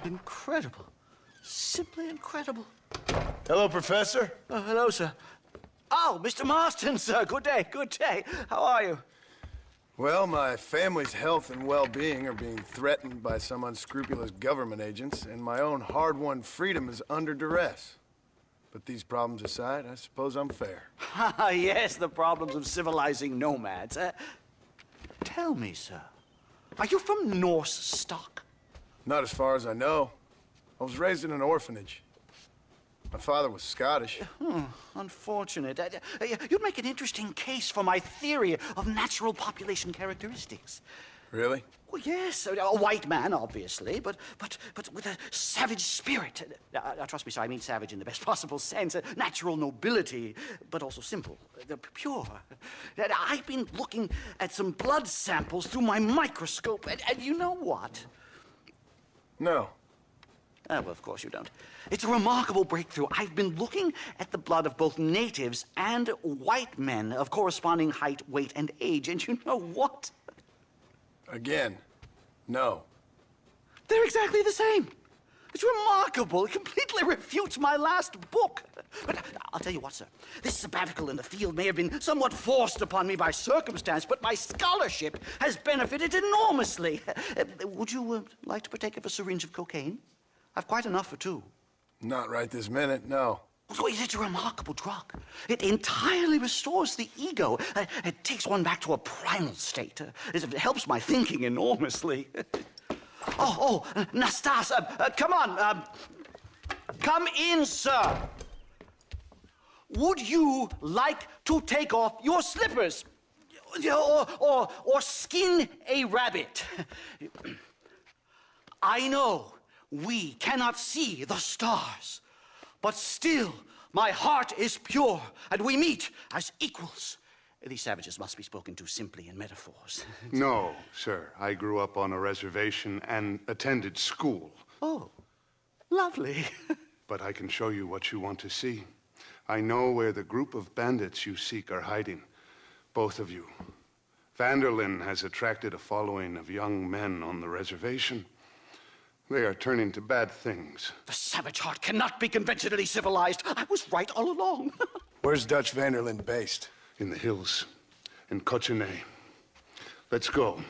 Incredible. Simply incredible. Hello, Professor. Hello, sir. Oh, Mr. Marston, sir. Good day, good day. How are you? Well, my family's health and well-being are being threatened by some unscrupulous government agents, and my own hard-won freedom is under duress. But these problems aside, I suppose I'm fair. Yes, the problems of civilizing nomads. Tell me, sir, are you from Norse stock? Not as far as I know. I was raised in an orphanage. My father was Scottish. Unfortunate. You'd make an interesting case for my theory of natural population characteristics. Really? Well, yes, a white man, obviously, but with a savage spirit. Trust me, sir, I mean savage in the best possible sense. Natural nobility, but also simple, pure. I've been looking at some blood samples through my microscope, and you know what? No. Well, of course you don't. It's a remarkable breakthrough. I've been looking at the blood of both natives and white men of corresponding height, weight, and age, and you know what? Again, no. They're exactly the same. It's remarkable. It completely refutes my last book. But I'll tell you what, sir. This sabbatical in the field may have been somewhat forced upon me by circumstance, but my scholarship has benefited enormously. Would you like to partake of a syringe of cocaine? I've quite enough for two. Not right this minute, no. So it's a remarkable drug. It entirely restores the ego. It takes one back to a primal state. It helps my thinking enormously. Nastas, come on. Come in, sir. Would you like to take off your slippers? Or skin a rabbit? I know we cannot see the stars, but still my heart is pure, and we meet as equals. These savages must be spoken to simply in metaphors. No, sir. I grew up on a reservation and attended school. Oh, lovely. But I can show you what you want to see. I know where the group of bandits you seek are hiding. Both of you. Vanderlyn has attracted a following of young men on the reservation. They are turning to bad things. The savage heart cannot be conventionally civilized. I was right all along. Where's Dutch Vanderlyn based? In the hills, in Cochene. Let's go.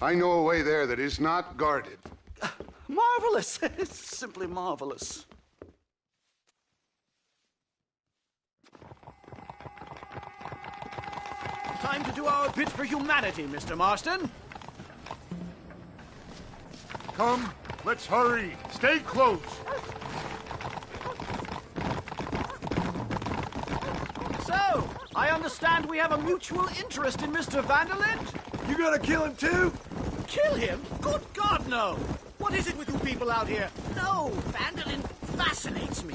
I know a way there that is not guarded. Marvelous. It's simply marvelous. Time to do our bit for humanity, Mr. Marston. Come, let's hurry. Stay close. So, I understand we have a mutual interest in Mr. Vanderlyn? You gonna kill him too? Kill him? Good God, no! What is it with you people out here? No, Vanderlyn fascinates me.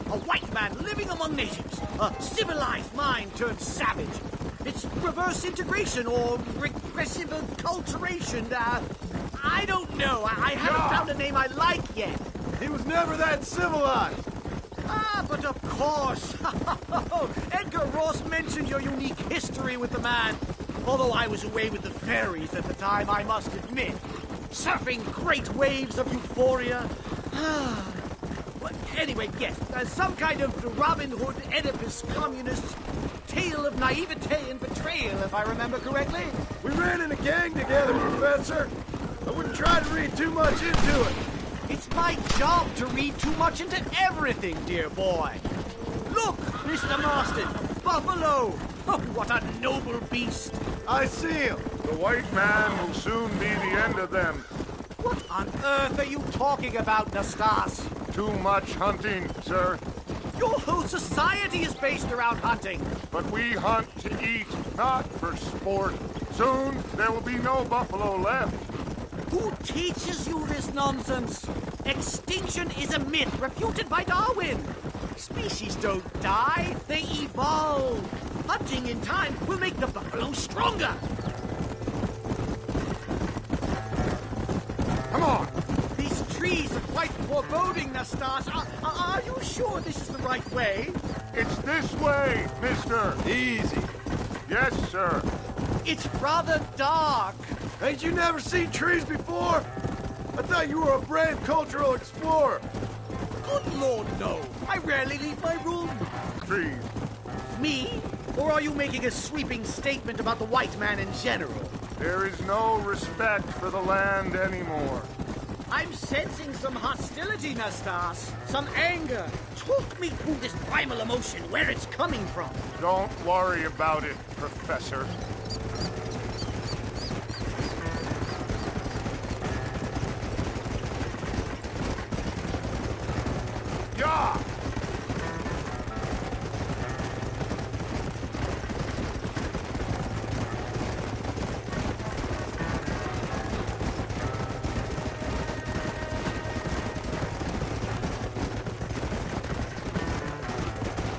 A white man living among natives. A civilized mind turned savage. It's reverse integration or regressive acculturation. I don't know. I haven't found a name I like yet. He was never that civilized. But of course. Edgar Ross mentioned your unique history with the man. Although I was away with the fairies at the time, I must admit. Surfing great waves of euphoria. But anyway, yes, some kind of Robin Hood, Oedipus, communist tale of naivete and betrayal, if I remember correctly. We ran in a gang together, Professor. I wouldn't try to read too much into it. It's my job to read too much into everything, dear boy. Look, Mr. Marston, buffalo. Oh, what a noble beast. I see him. The white man will soon be the end of them. What on earth are you talking about, Nastas? Too much hunting, sir. Your whole society is based around hunting. But we hunt to eat, not for sport. Soon there will be no buffalo left. Who teaches you this nonsense? Extinction is a myth refuted by Darwin. Species don't die, they evolve. Hunting in time will make the buffalo stronger. Come on! These trees are quite foreboding, Nastas. Are you sure this is the right way? It's this way, mister. Easy. Yes, sir. It's rather dark. Ain't you never seen trees before? I thought you were a brave cultural explorer. Good Lord, no. I rarely leave my room. Trees. Me? Or are you making a sweeping statement about the white man in general? There is no respect for the land anymore. I'm sensing some hostility, Nastas. Some anger. Talk me through this primal emotion, where it's coming from. Don't worry about it, Professor. Yeah!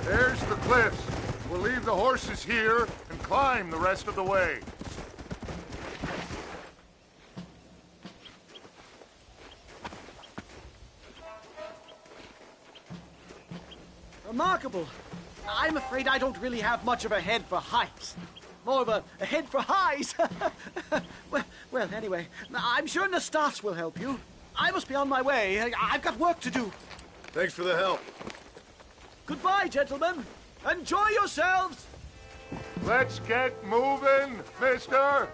There's the cliffs. We'll leave the horses here and climb the rest of the way. Remarkable. I'm afraid I don't really have much of a head for heights. More of a head for highs. well, anyway, I'm sure Nastas will help you. I must be on my way. I've got work to do. Thanks for the help. Goodbye, gentlemen. Enjoy yourselves. Let's get moving, mister.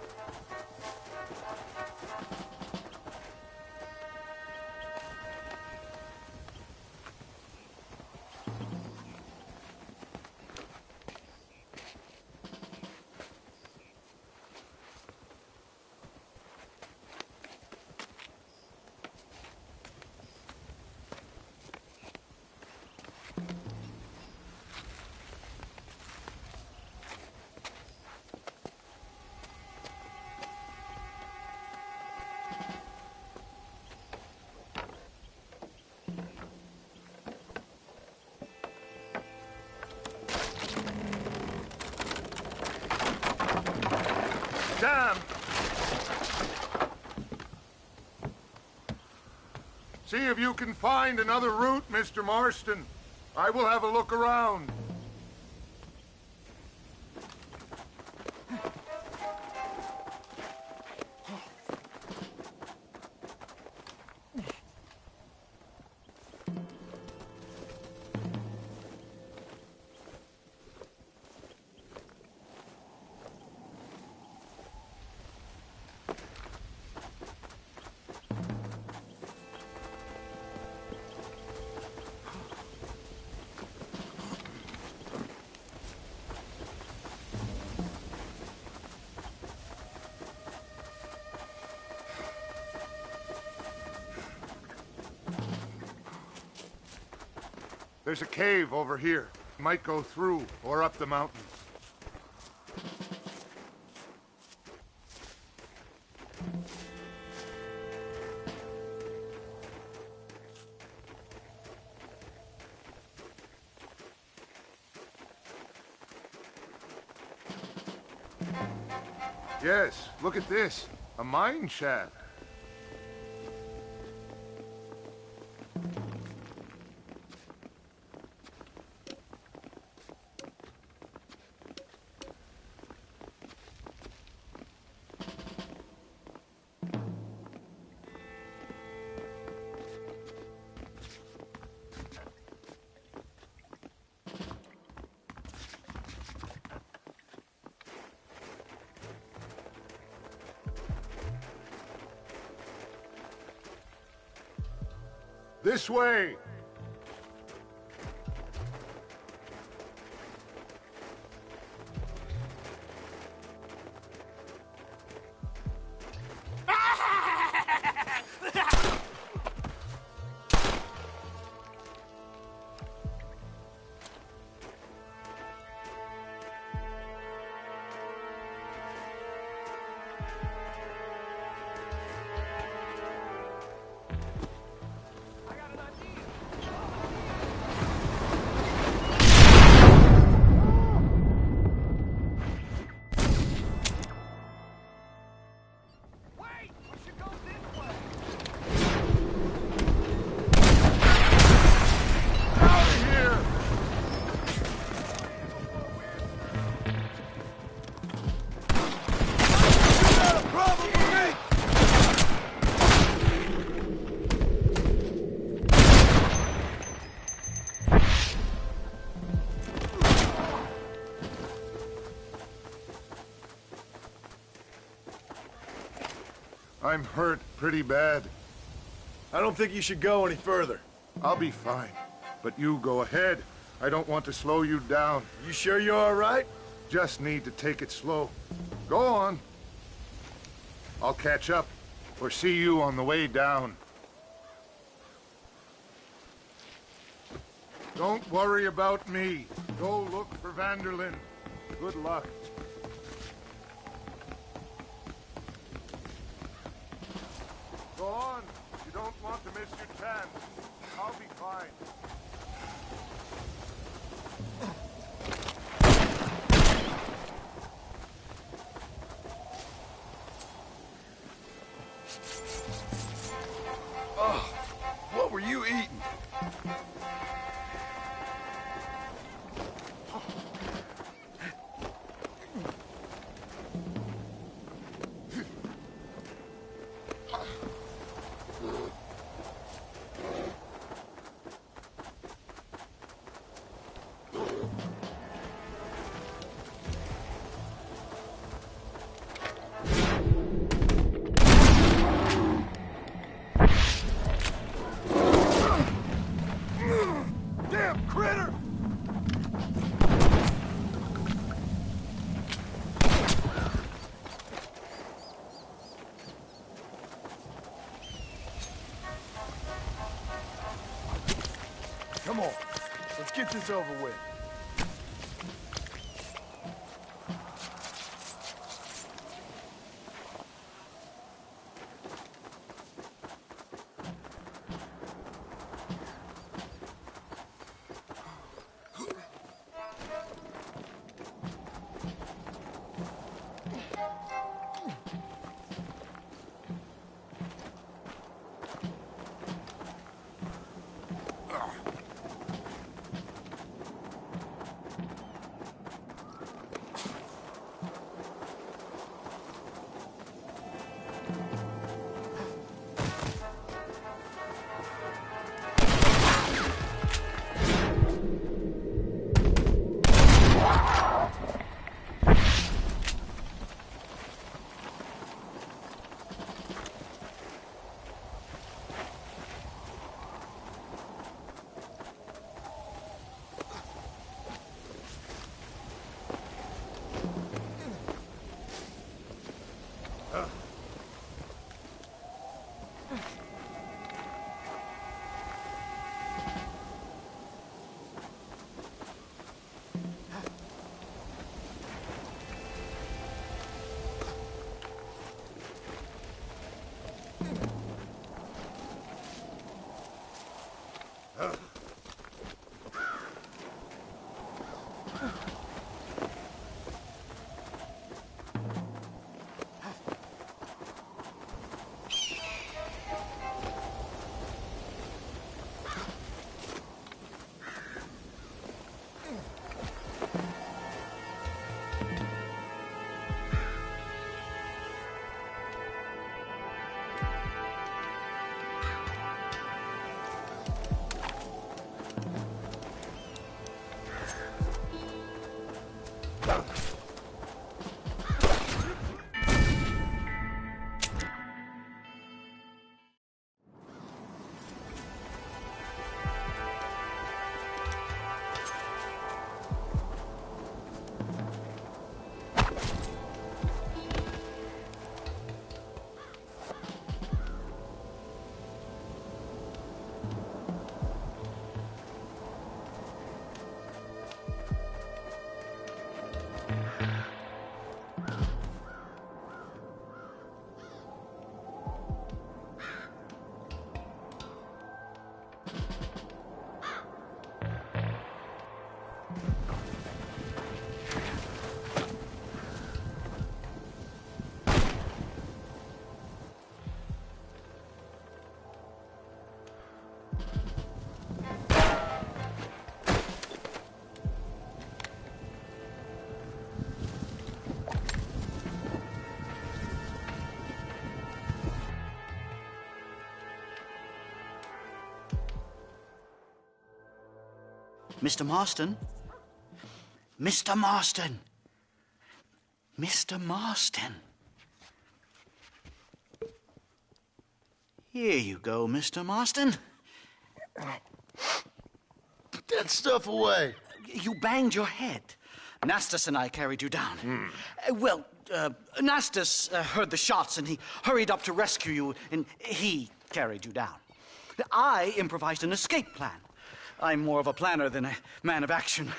Damn! See if you can find another route, Mr. Marston. I will have a look around. There's a cave over here. Might go through or up the mountains. Yes, look at this. A mine shaft. This way! I'm hurt pretty bad. I don't think you should go any further. I'll be fine. But you go ahead. I don't want to slow you down. You sure you're all right? Just need to take it slow. Go on. I'll catch up, or see you on the way down. Don't worry about me. Go look for van der Linde. Good luck. Go on. You don't want to miss your chance. I'll be fine. Oh, what were you eating? Damn critter! Come on, let's get this over with. Mr. Marston? Mr. Marston! Mr. Marston! Here you go, Mr. Marston. Put that stuff away. You banged your head. Nastas and I carried you down. Nastas heard the shots and he hurried up to rescue you, and he carried you down. I improvised an escape plan. I'm more of a planner than a man of action.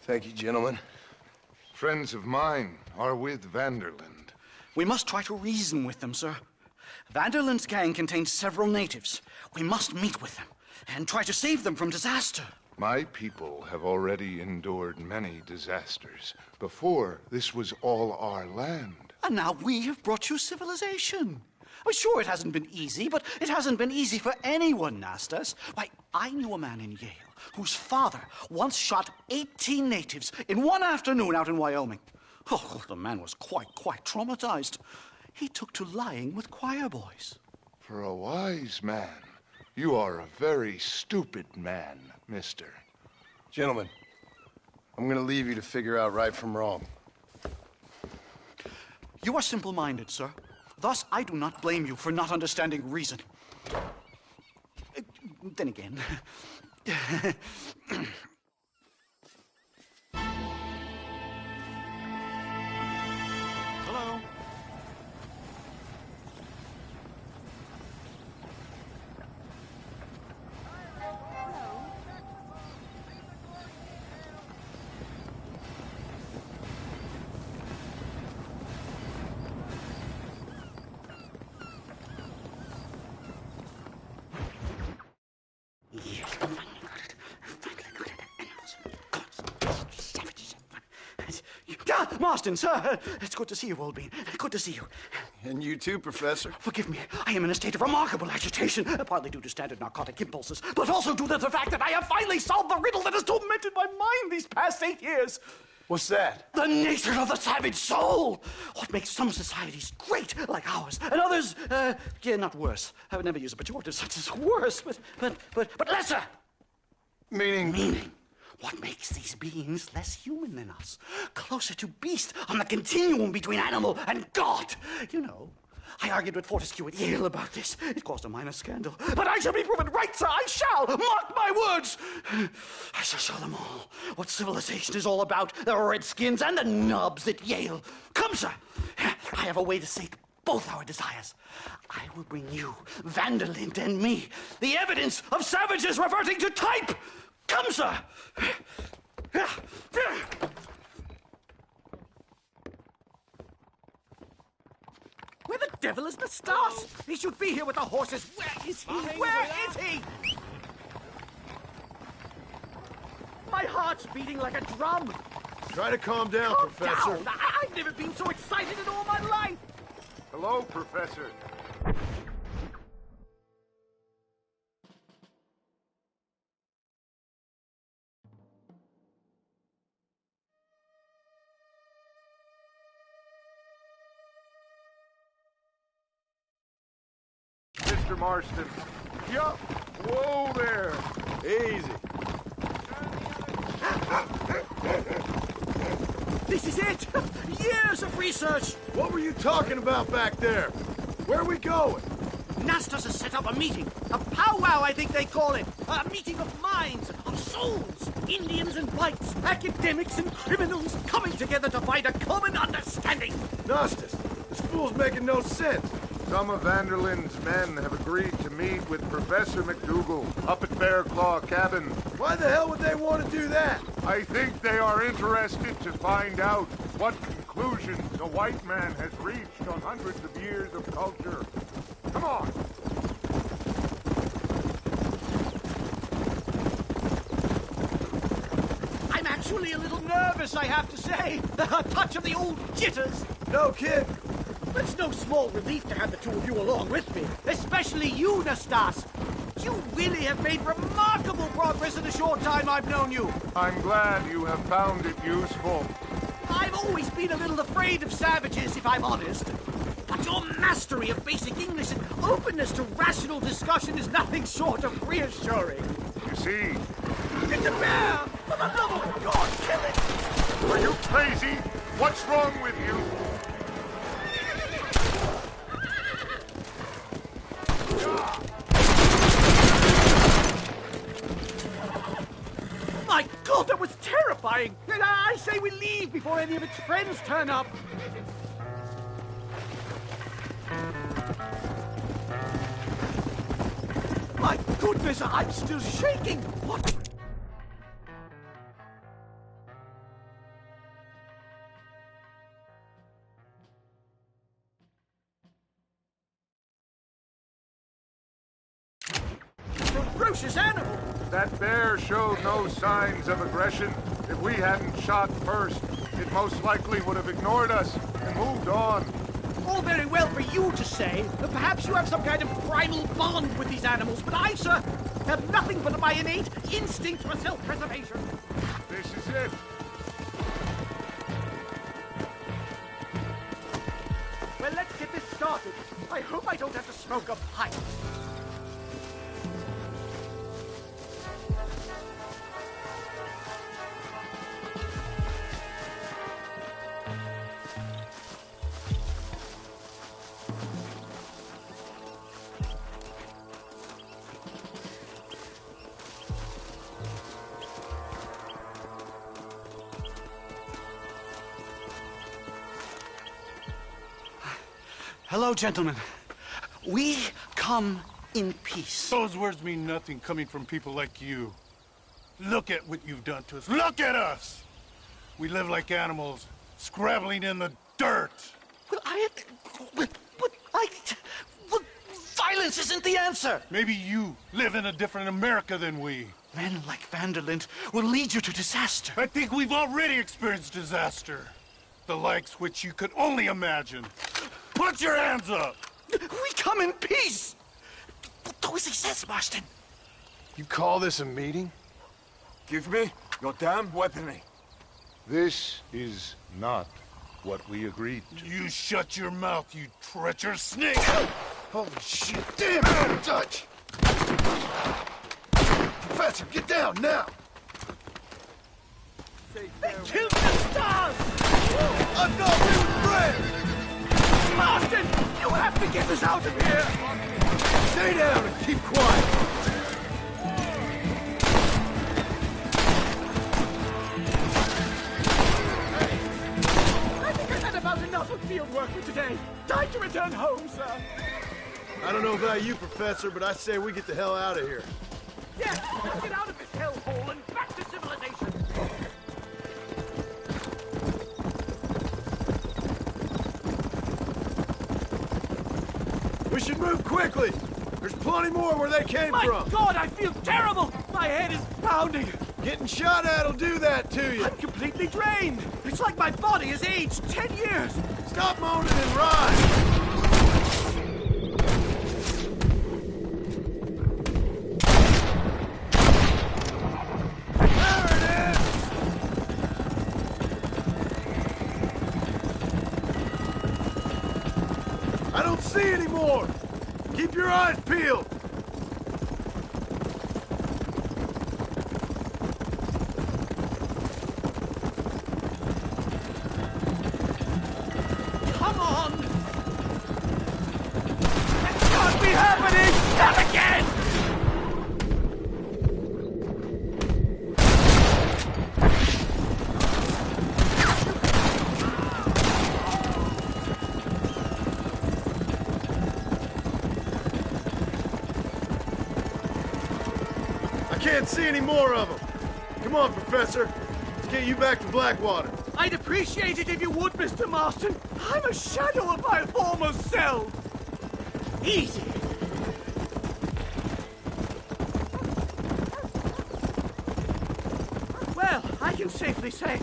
Thank you, gentlemen. Friends of mine are with Vanderland. We must try to reason with them, sir. Vanderland's gang contains several natives. We must meet with them and try to save them from disaster. My people have already endured many disasters. Before, this was all our land. And now we have brought you civilization. Well, sure, it hasn't been easy, but it hasn't been easy for anyone, Nastas. Why, I knew a man in Yale whose father once shot 18 natives in one afternoon out in Wyoming. Oh, the man was quite traumatized. He took to lying with choir boys. For a wise man, you are a very stupid man, mister. Gentlemen, I'm gonna leave you to figure out right from wrong. You are simple-minded, sir. Thus, I do not blame you for not understanding reason. Then again... Hello? Marston, sir. It's good to see you, old bean. Good to see you. And you too, Professor. Forgive me. I am in a state of remarkable agitation, partly due to standard narcotic impulses, but also due to the fact that I have finally solved the riddle that has tormented my mind these past 8 years. What's that? The nature of the savage soul. What makes some societies great, like ours, and others, not worse. I would never use a pejorative such as worse, but lesser. Meaning? What makes these beings less human than us? Closer to beast on the continuum between animal and God. You know, I argued with Fortescue at Yale about this. It caused a minor scandal. But I shall be proven right, sir. I shall. Mark my words. I shall show them all what civilization is all about. The redskins and the nubs at Yale. Come, sir. I have a way to sate both our desires. I will bring you, Vanderland and me, the evidence of savages reverting to type. Come, sir! Where the devil is Nastas? He should be here with the horses. Where is he? Where is he? My heart's beating like a drum. Try to calm down, Calm Professor. down. I've never been so excited in all my life. Hello, Professor. Mr. Marston. Yup. Whoa there. Easy. This is it. Years of research. What were you talking about back there? Where are we going? Nastas has set up a meeting. A powwow, I think they call it. A meeting of minds, of souls. Indians and whites, academics and criminals coming together to find a common understanding. Nastas, this fool's making no sense. Some of Vanderland's men have agreed to meet with Professor McDougal up at Bear Claw Cabin. Why the hell would they want to do that? I think they are interested to find out what conclusions a white man has reached on hundreds of years of culture. Come on! I'm actually a little nervous, I have to say. A touch of the old jitters. No kid. It's no small relief to have the two of you along with me, especially you, Nastas. You really have made remarkable progress in the short time I've known you. I'm glad you have found it useful. I've always been a little afraid of savages, if I'm honest. But your mastery of basic English and openness to rational discussion is nothing short of reassuring. You see, It's a bear! For the love of God, kill it! are you crazy? What's wrong with you? My God, that was terrifying! I say we leave before any of its friends turn up. My goodness, I'm still shaking! What? Ferocious animal! That bear showed no signs of aggression. If we hadn't shot first, it most likely would have ignored us and moved on. All very well for you to say that perhaps you have some kind of primal bond with these animals, but I, sir, have nothing but my innate instinct for self-preservation. This is it. Well, let's get this started. I hope I don't have to smoke a pipe. Hello, gentlemen. We come in peace. Those words mean nothing coming from people like you. Look at what you've done to us. Look at us! We live like animals, scrabbling in the dirt. Well, violence isn't the answer. Maybe you live in a different America than we. Men like Vanderlint will lead you to disaster. I think we've already experienced disaster. The likes which you could only imagine. Put your hands up! We come in peace! Do as he says, Marston. You call this a meeting? Give me your damn weaponry. This is not what we agreed to. You shut your mouth, you treacherous snake! Holy shit! Damn it, Dutch! Professor, get down now! They killed the stars! I thought we were friends! Marston, you have to get us out of here! Stay down and keep quiet! I think I've had about enough of field work for today. Time to return home, sir. I don't know about you, Professor, but I say we get the hell out of here. Yes, let's get out of this hellhole and back to civilization. We should move quickly! There's plenty more where they came My from! God, I feel terrible! My head is pounding! Getting shot at'll do that to you! I'm completely drained! It's like my body has aged 10 years! Stop moaning and ride! There it is! I don't see any more! Keep your eyes peeled! Come on! That can't be happening! Not again! I can't see any more of them. Come on, Professor. Let's get you back to Blackwater. I'd appreciate it if you would, Mr. Marston. I'm a shadow of my former self. Easy. Well, I can safely say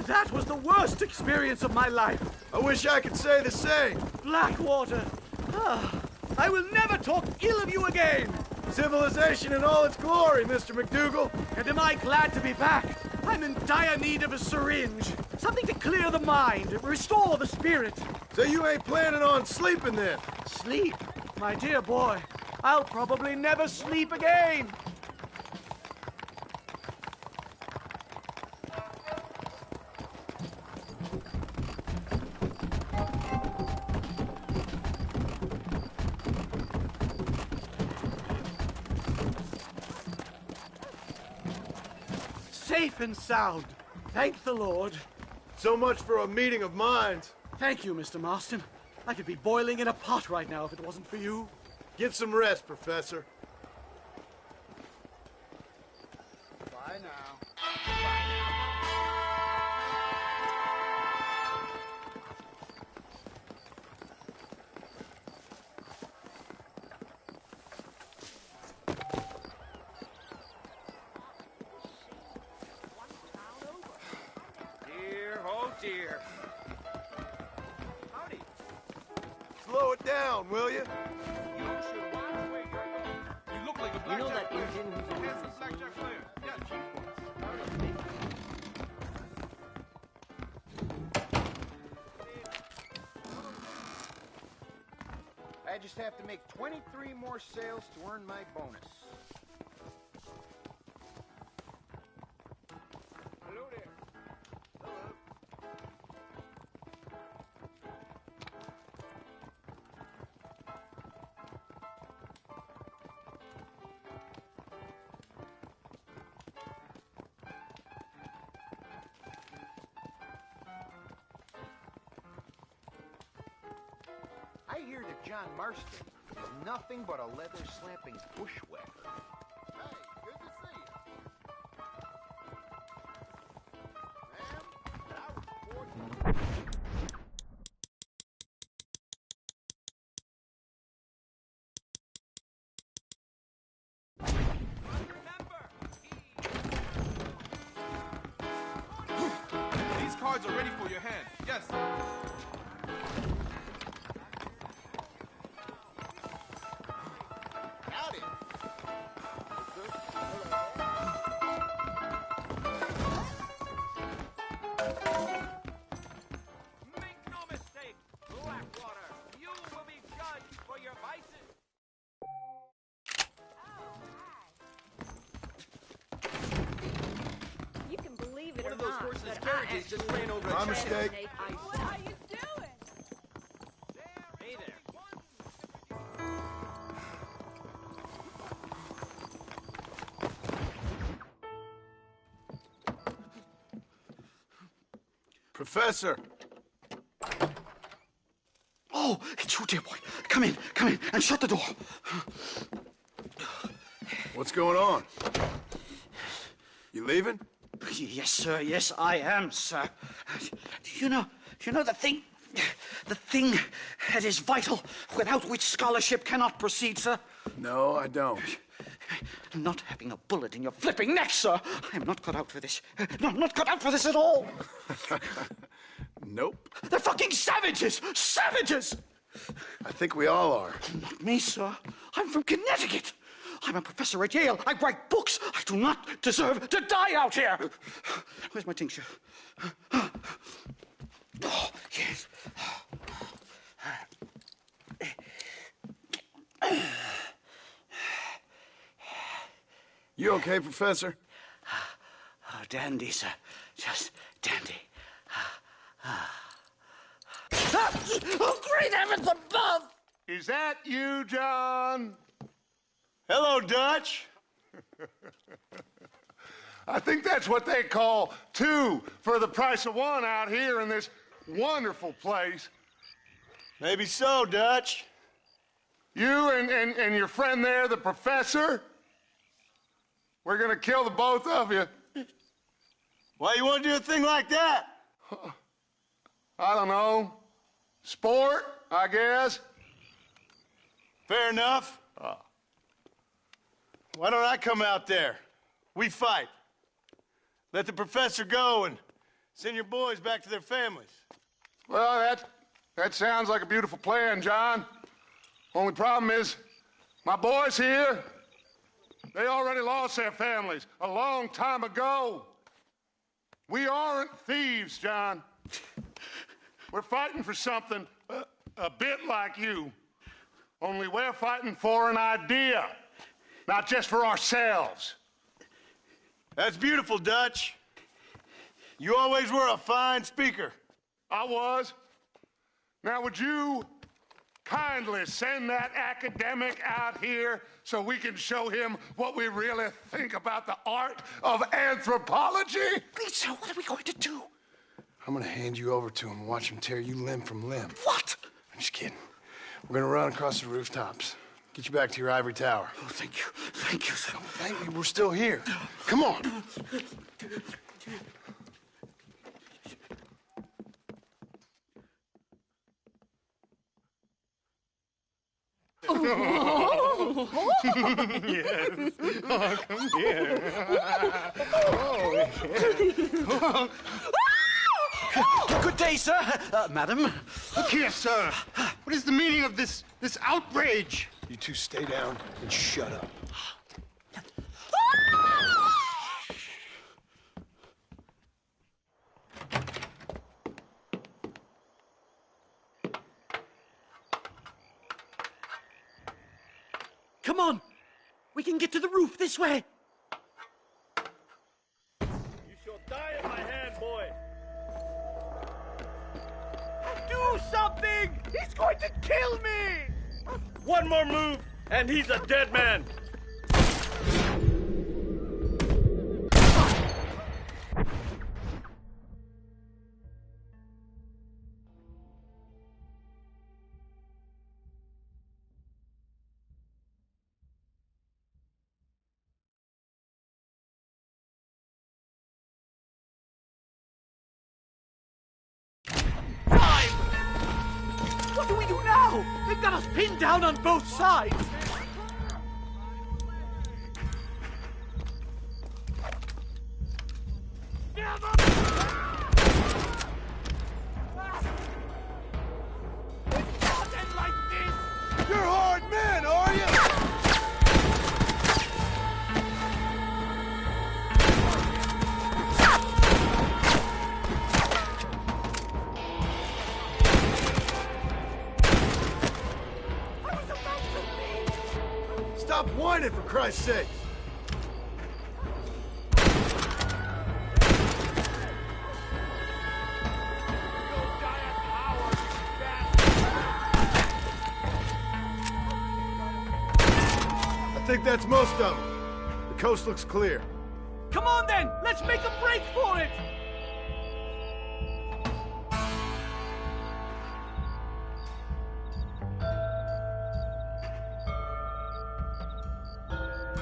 that was the worst experience of my life. I wish I could say the same. Blackwater. Ah, I will never talk ill of you again. Civilization in all its glory, Mr. McDougal. And am I glad to be back? I'm in dire need of a syringe. Something to clear the mind, restore the spirit. So you ain't planning on sleeping then? Sleep? My dear boy, I'll probably never sleep again. safe and sound. Thank the Lord. So much for a meeting of minds. Thank you, Mr. Marston. I could be boiling in a pot right now if it wasn't for you. Get some rest, Professor. Bye now. Dear, oh dear. Howdy. Slow it down, will you? You should watch where you're going. You look like a blackjack You know that player. Indian who's always Yes, in a blackjack player. Yes. I just have to make 23 more sales to earn my bonus. Hello there. Hello. I hear that John Marston is nothing but a leather-slapping bushwhacker. Hey, good to see you. Ma'am, I was These cards are ready for your hand. Yes. Howdy. Make no mistake, Blackwater. You will be judged for your vices. You can believe it One or of those not, horses' but carriages just ran over My a mistake. What are you doing? Hey there. Professor! Oh, it's you, dear boy. Come in, and shut the door. What's going on? You leaving? Yes, sir. Yes, I am, sir. You know the thing that is vital, without which scholarship cannot proceed, sir. No, I don't. Not having a bullet in your flipping neck, sir. I am not cut out for this. No, I'm not cut out for this at all. Nope. They're fucking savages! Savages! I think we all are. Not me, sir. I'm from Connecticut. I'm a professor at Yale. I write books. I do not deserve to die out here. Where's my tincture? Oh, yes. You okay, Professor? Oh, dandy, sir. Just dandy. Oh, great heavens above! Is that you, John? Hello, Dutch. I think that's what they call two for the price of one out here in this wonderful place. Maybe so, Dutch. You and your friend there, the professor, we're gonna kill the both of you. Why you want to do a thing like that? I don't know. Sport, I guess. Fair enough. Why don't I come out there? We fight. Let the professor go and send your boys back to their families. Well, that sounds like a beautiful plan, John. Only problem is, my boys here, they already lost their families a long time ago. We aren't thieves, John. We're fighting for something a bit like you. Only we're fighting for an idea, not just for ourselves. That's beautiful, Dutch. You always were a fine speaker. I was. Now, would you kindly send that academic out here so we can show him what we really think about the art of anthropology? Please, sir, what are we going to do? I'm gonna hand you over to him and watch him tear you limb from limb. What? I'm just kidding. We're gonna run across the rooftops. Get you back to your ivory tower. Oh, thank you. Thank you, sir. Don't thank me, we're still here. Come on. Yes. Oh, come here. Good day, sir. Madam. Look here, sir. What is the meaning of this outrage? You two stay down and shut up. Come on. We can get to the roof this way. You shall die at my hand, boy. Do something! He's going to kill me! One more move, and he's a dead man. What do we do now? They've got us pinned down on both sides. It's not end like this. You're hard men, are you? Stop whining, for Christ's sake! I think that's most of them. The coast looks clear. Come on then, let's make a break for it.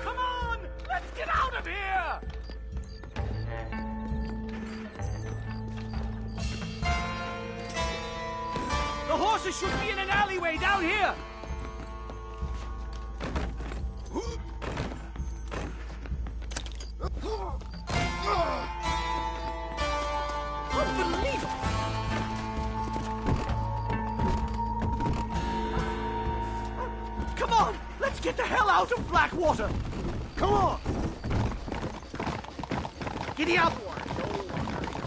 Come on, let's get out of here. The horses should be in an alleyway down here. Unbelievable! Come on, let's get the hell out of Blackwater. Come on. Giddy up.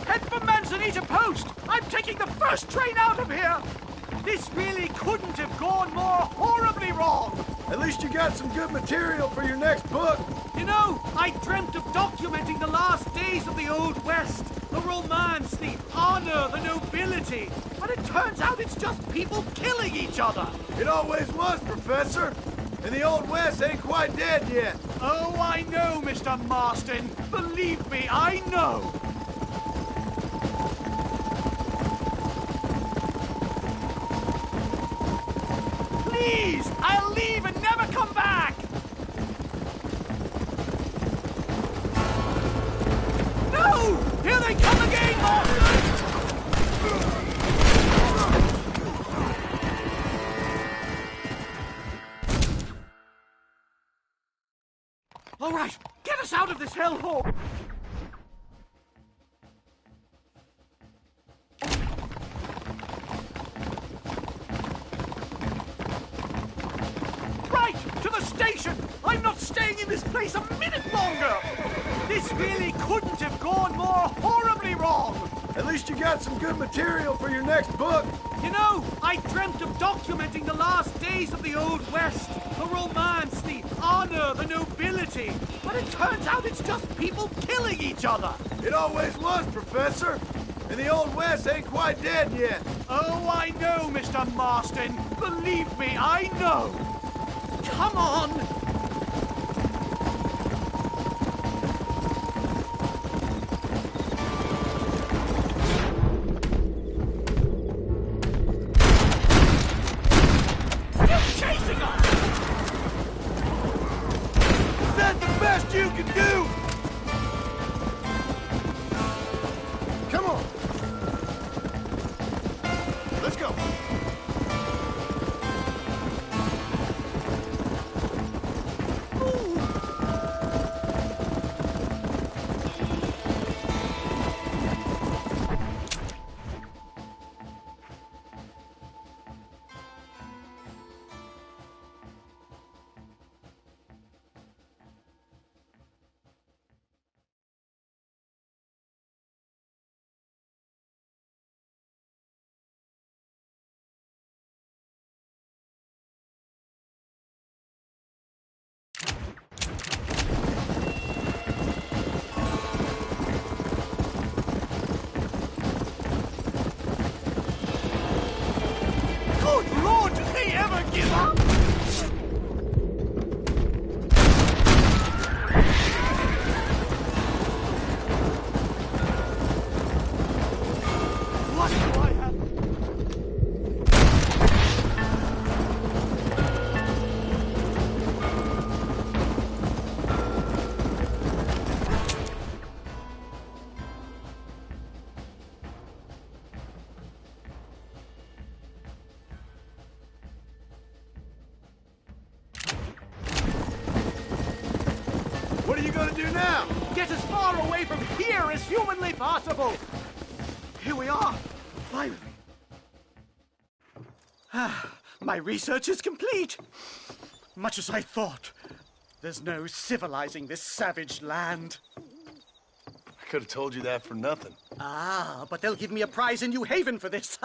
Head for Manzanita Post. I'm taking the first train out of here. This really couldn't have gone more horribly wrong. At least you got some good material for your next book. You know, I dreamt of documenting the last days of the Old West. The romance, the honor, the nobility. But it turns out it's just people killing each other. It always was, Professor. And the Old West ain't quite dead yet. Oh, I know, Mr. Marston. Believe me, I know. Please, I'll leave and never come back. No! Here they come again, Marston! All right, get us out of this hellhole! Right, to the station! I'm not staying in this place a minute longer! This really couldn't have gone more horribly wrong! At least you got some good material for your next book. You know, I dreamt of documenting the last days of the Old West. The romance, the honor, the nobility. But it turns out it's just people killing each other. It always was, Professor. And the Old West ain't quite dead yet. Oh, I know, Mr. Marston. Believe me, I know. Come on. Still chasing us! Is that the best you can do? Come on. Let's go. Good Lord, do they ever give up? What do I have? What are you gonna do now? Get as far away from here as humanly possible. Here we are, finally. My research is complete. Much as I thought. There's no civilizing this savage land. I could have told you that for nothing. Ah, but they'll give me a prize in New Haven for this.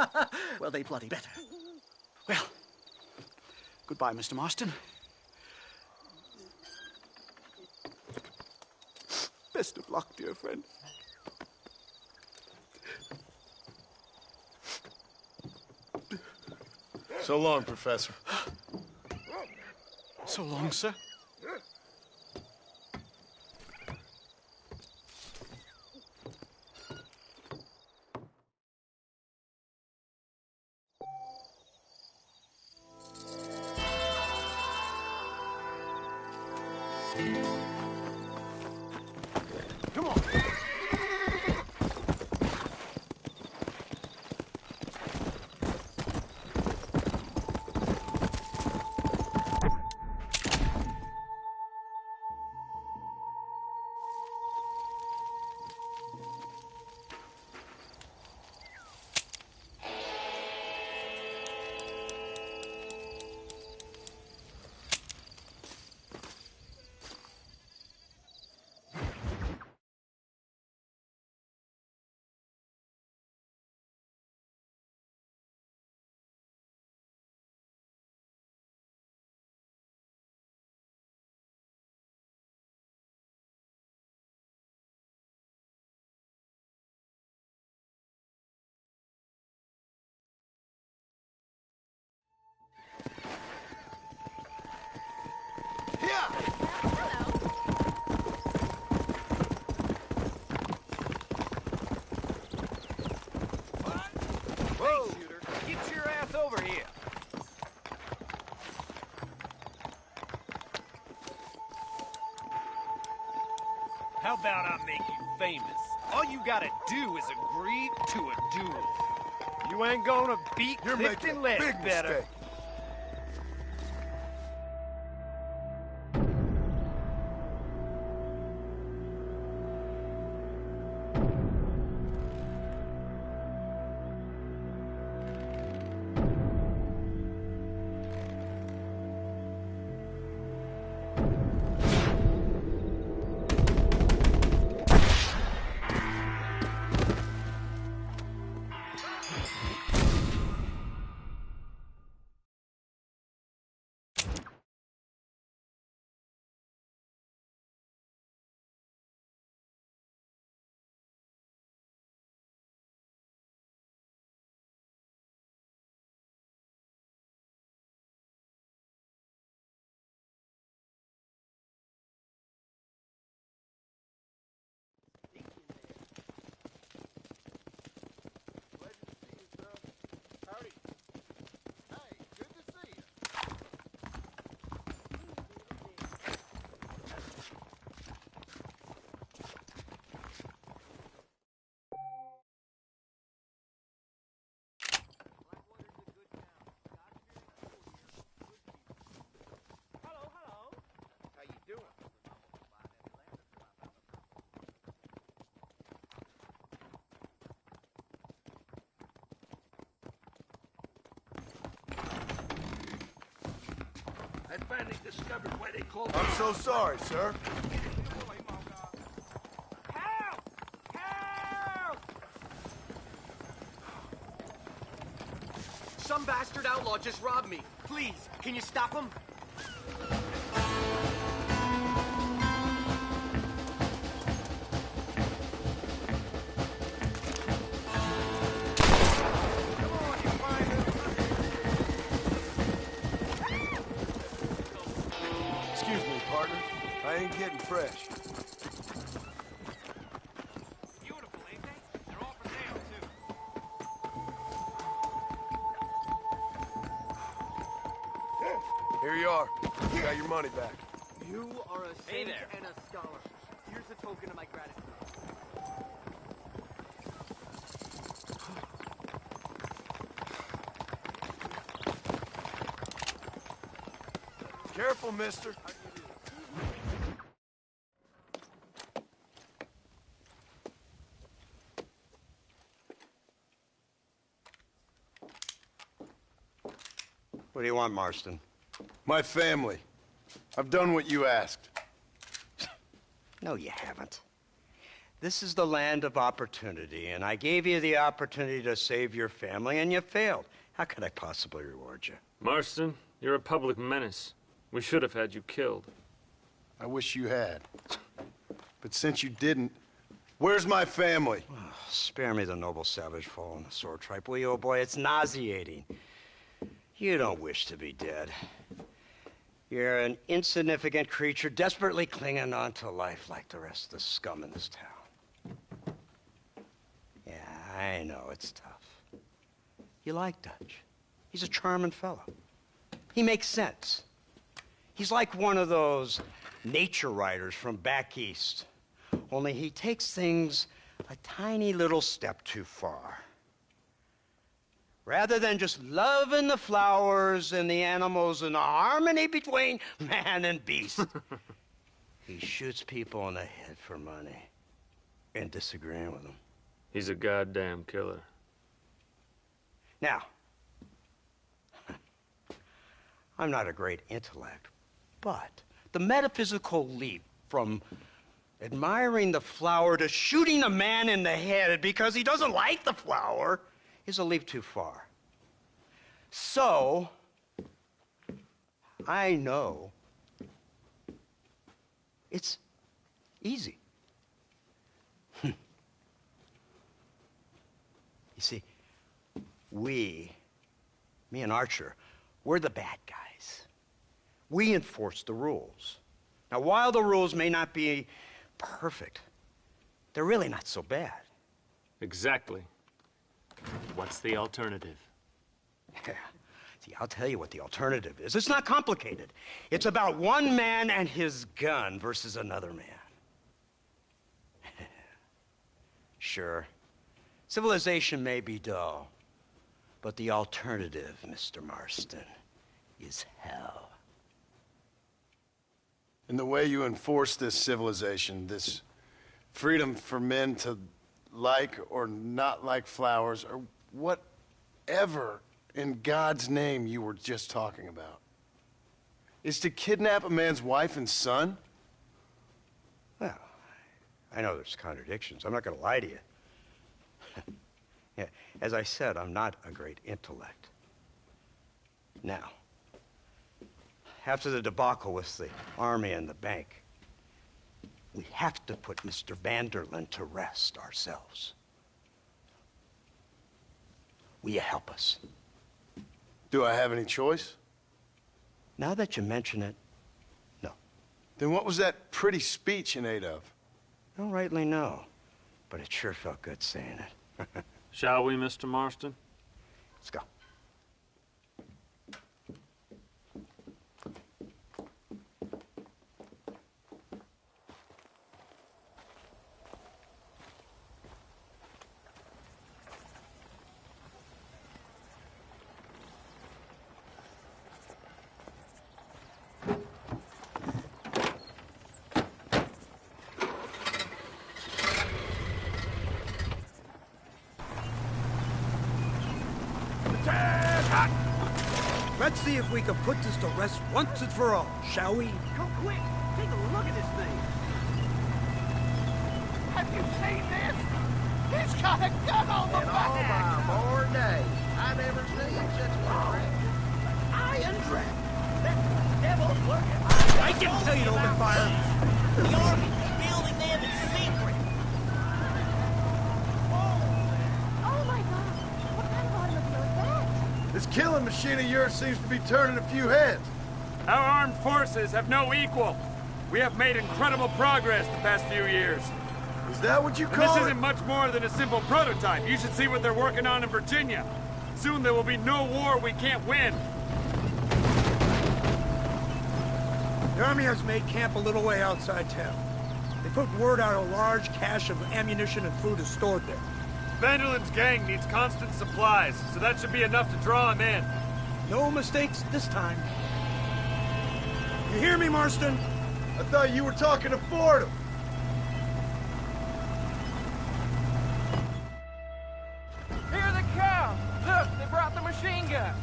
Well, they bloody better. Well, goodbye, Mr. Marston. Best of luck, dear friend. So long, Professor. So long, sir. Come on. Whoa! Shooter, get your ass over here. How about I make you famous? All you gotta do is agree to a duel. You ain't gonna beat You're making Clifton a big Ledbetter. mistake. I finally discovered why they called I'm so sorry, sir. Help! Help! Some bastard outlaw just robbed me. Please, can you stop him? Excuse me, partner. I ain't getting fresh. Beautiful, ain't they? They're all for sale, too. Here you are. You got your money back. You are a Hey saint there. and a scholar. Here's a token of my gratitude. Careful, mister. What do you want, Marston? My family. I've done what you asked. No, you haven't. This is the land of opportunity, and I gave you the opportunity to save your family, and you failed. How could I possibly reward you? Marston, you're a public menace. We should have had you killed. I wish you had. But since you didn't, where's my family? Oh, spare me the noble savage fall on the sword tripe, will you, old boy? It's nauseating. You don't wish to be dead. You're an insignificant creature desperately clinging on to life like the rest of the scum in this town. Yeah, I know, it's tough. You like Dutch. He's a charming fellow. He makes sense. He's like one of those nature writers from back east. Only he takes things a tiny little step too far. Rather than just loving the flowers and the animals and the harmony between man and beast, he shoots people in the head for money and disagreeing with them. He's a goddamn killer. Now, I'm not a great intellect, but the metaphysical leap from admiring the flower to shooting a man in the head because he doesn't like the flower is a leap too far. So, I know it's easy. You see, me and Archer, we're the bad guys. We enforce the rules. Now, while the rules may not be perfect, they're really not so bad. Exactly. What's the alternative? Yeah. See, I'll tell you what the alternative is. It's not complicated. It's about one man and his gun versus another man. Sure, civilization may be dull, but the alternative, Mr. Marston, is hell. And the way you enforce this civilization, this freedom for men to like or not like flowers, or whatever in God's name you were just talking about, is to kidnap a man's wife and son? Well, I know there's contradictions. I'm not going to lie to you. Yeah, as I said, I'm not a great intellect. Now, after the debacle with the army and the bank, we have to put Mr. Vanderlyn to rest ourselves. Will you help us? Do I have any choice? Now that you mention it, no. Then what was that pretty speech in aid of? I don't rightly know, but it sure felt good saying it. Shall we, Mr. Marston? Let's go. Attack! Let's see if we can put this to rest once and for all, shall we? Come quick, take a look at this thing. Have you seen this? He's got a gun on the back! In all my born days, I've never seen such a trap. Iron trap. That devil's working. I didn't tell you to open fire. The Army's building them in secret. Oh my God! What kind of automobile is that? This killing machine of yours seems to be turning a few heads. Our armed forces have no equal. We have made incredible progress the past few years. Is that what you And call this it? isn't much more than a simple prototype. You should see what they're working on in Virginia. Soon there will be no war we can't win. The Army has made camp a little way outside town. They put word out a large cache of ammunition and food is stored there. Vanderlin's gang needs constant supplies, so that should be enough to draw him in. No mistakes this time. You hear me, Marston? I thought you were talking to Fordham. Here they come! Look, they brought the machine gun!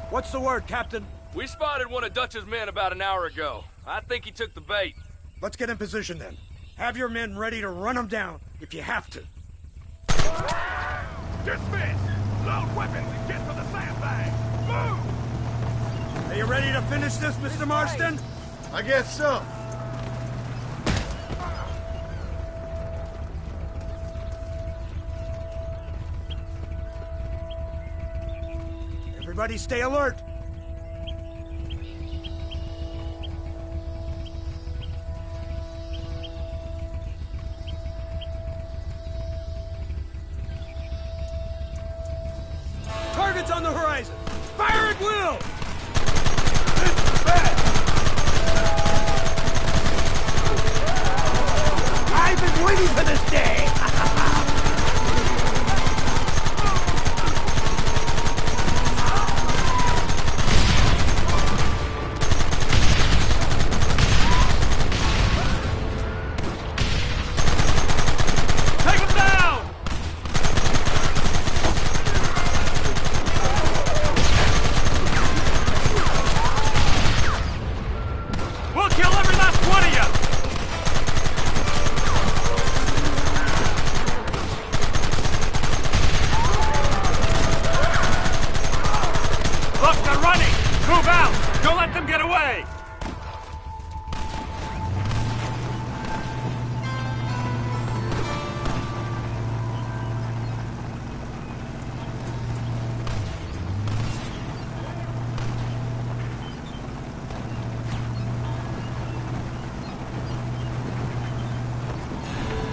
What's the word, Captain? We spotted one of Dutch's men about an hour ago. I think he took the bait. Let's get in position then. Have your men ready to run them down if you have to. Dismiss! Load weapons and get to the sandbag! Move! Are you ready to finish this, Mr. Marston? I guess so. Everybody stay alert. Targets on the horizon. Fire at will! I've been waiting for this day! Take him down! We'll kill every last one of you! Look, they're running! Move out! Don't let them get away!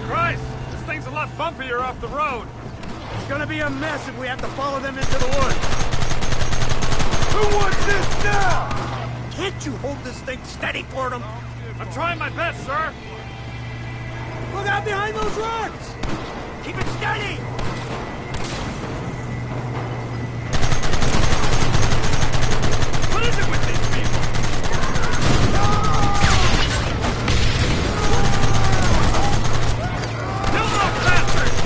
Christ! This thing's a lot bumpier off the road! It's gonna be a mess if we have to follow them into the woods. Who wants this now? Can't you hold this thing steady for them? I'm trying my best, sir! Look out behind those rocks! Keep it steady! What is it with these people? Kill those bastards!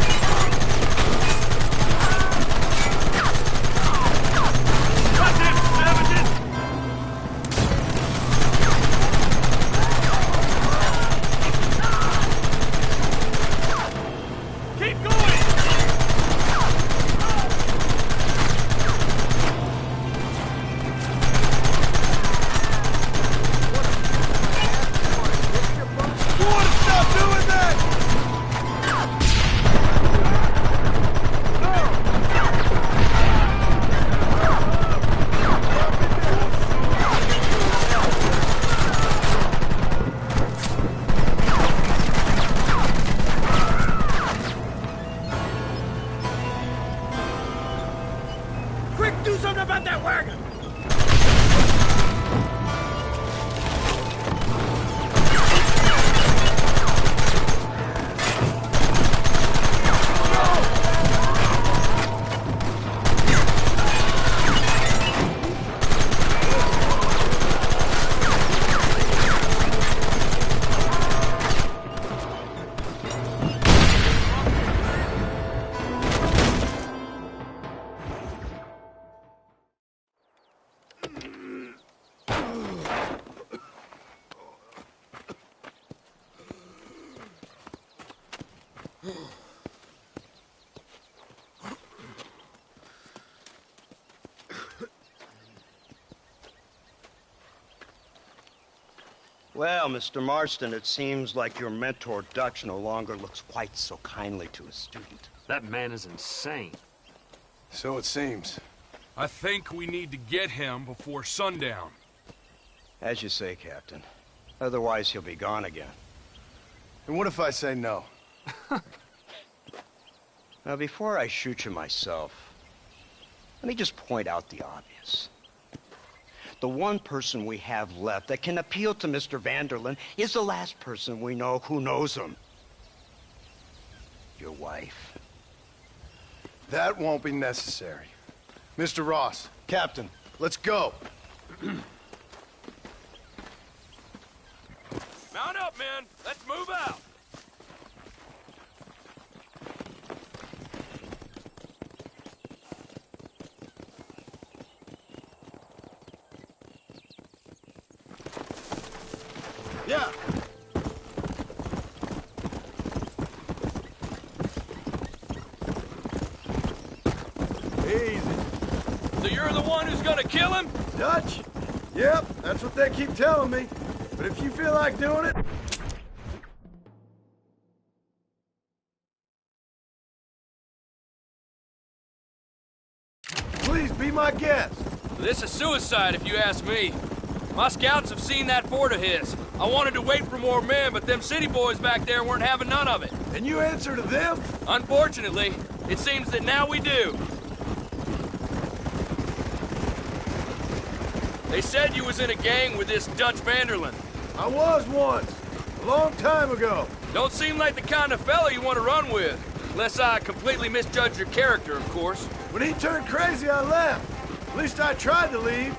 Goddamn savages! Keep going! You want to stop doing that? Quick, do something about that wagon! Well, Mr. Marston, it seems like your mentor Dutch no longer looks quite so kindly to his student. That man is insane. So it seems. I think we need to get him before sundown. As you say, Captain. Otherwise, he'll be gone again. And what if I say no? Now, before I shoot you myself, let me just point out the obvious. The one person we have left that can appeal to Mr. Van der Linde is the last person we know who knows him. Your wife. That won't be necessary. Mr. Ross, Captain, let's go. Mount up, men. Let's move out. Yeah. Easy. So you're the one who's gonna kill him? Dutch? Yep, that's what they keep telling me. But if you feel like doing it... Please be my guest. This is suicide, if you ask me. My scouts have seen that fort of his. I wanted to wait for more men, but them city boys back there weren't having none of it. And you answer to them? Unfortunately, it seems that now we do. They said you was in a gang with this Dutch Van der Linde. I was once. A long time ago. Don't seem like the kind of fellow you want to run with. Unless I completely misjudge your character, of course. When he turned crazy, I left. At least I tried to leave.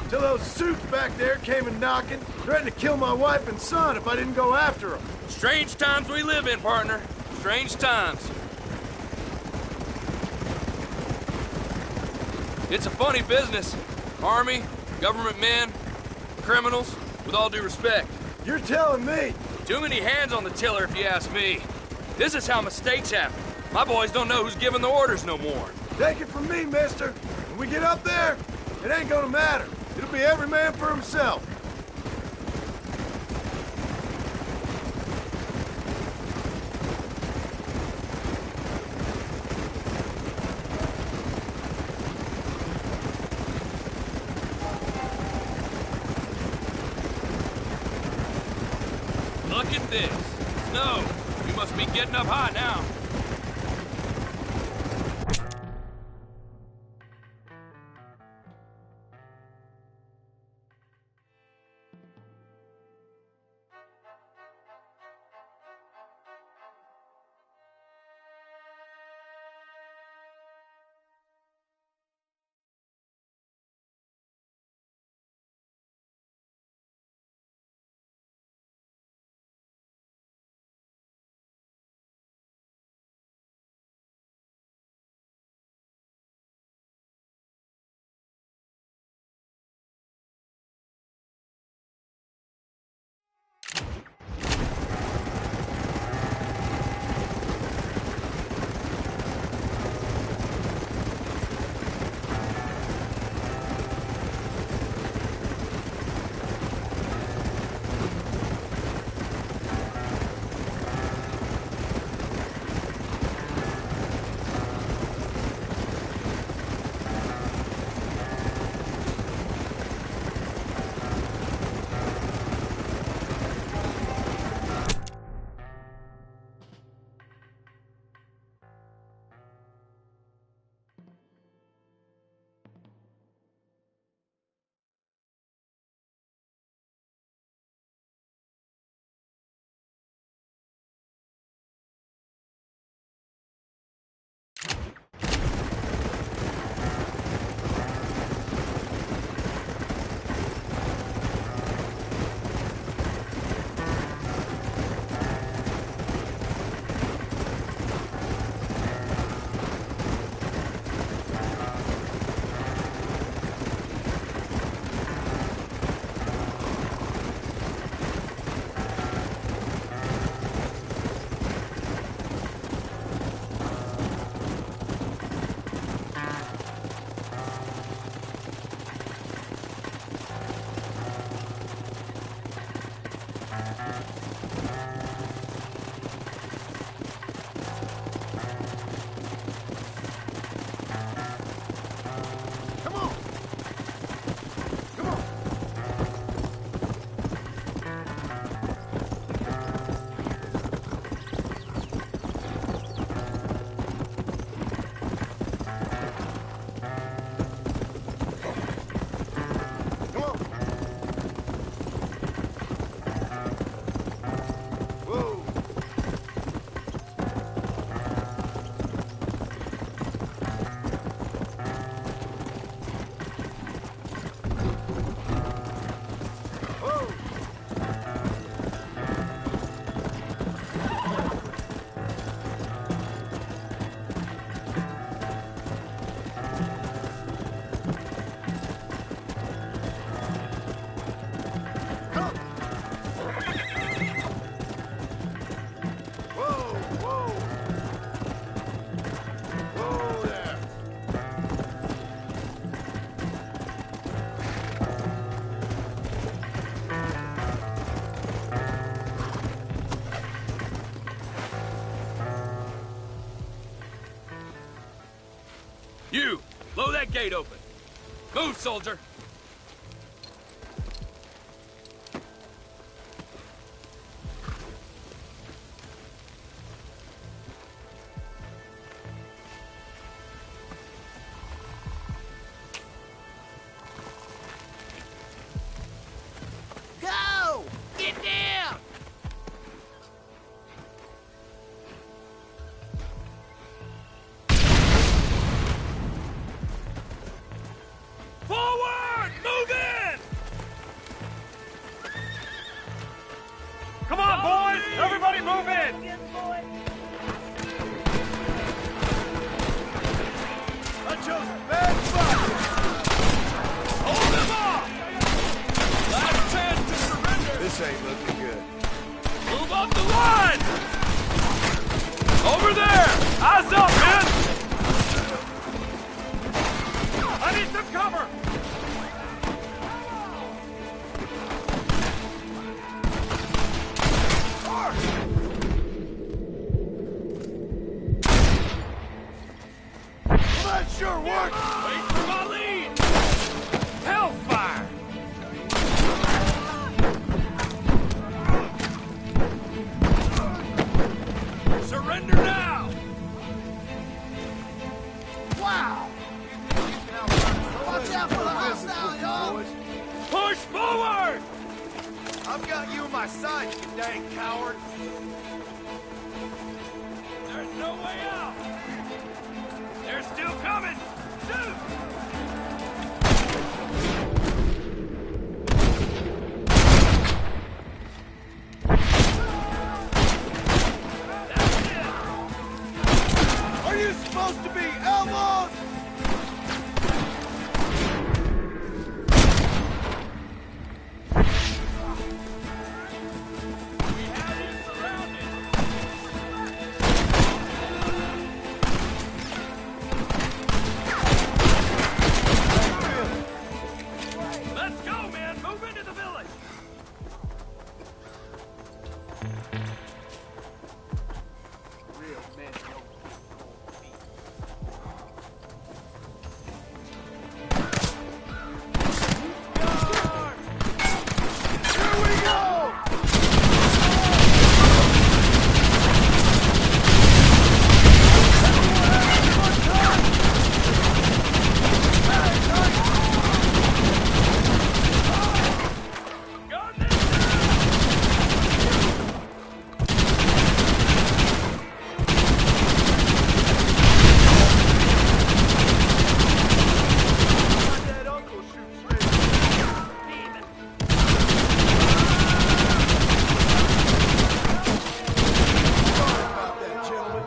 Till those suits back there came and knocking, threatened to kill my wife and son if I didn't go after them. Strange times we live in, partner. Strange times. It's a funny business. Army, government men, criminals, with all due respect. You're telling me? Too many hands on the tiller, if you ask me. This is how mistakes happen. My boys don't know who's giving the orders no more. Take it from me, mister. When we get up there, it ain't gonna matter. It'll be every man for himself. Look at this. Snow. We must be getting up high now. Blow that gate open. Move, soldier. Go! Get down! Forward! Move in! Come on, boys! Everybody move in! I chose bad spot! Hold them off! Last chance to surrender! This ain't looking good. Move up the line! Over there! Eyes up, men! I need some cover! Well, that sure worked! Wait for my lead! Hellfire! Surrender now! Wow! Watch out for the hostile, y'all! Push forward! I've got you in my sights, you dang coward! There's no way out! They're still coming! Shoot! Are you supposed to be elbows? Let's go, man! Move into the village! Real men don't cold feet. Here we go! Gun this down! My dead uncle shoots me. Sorry about that, gentlemen.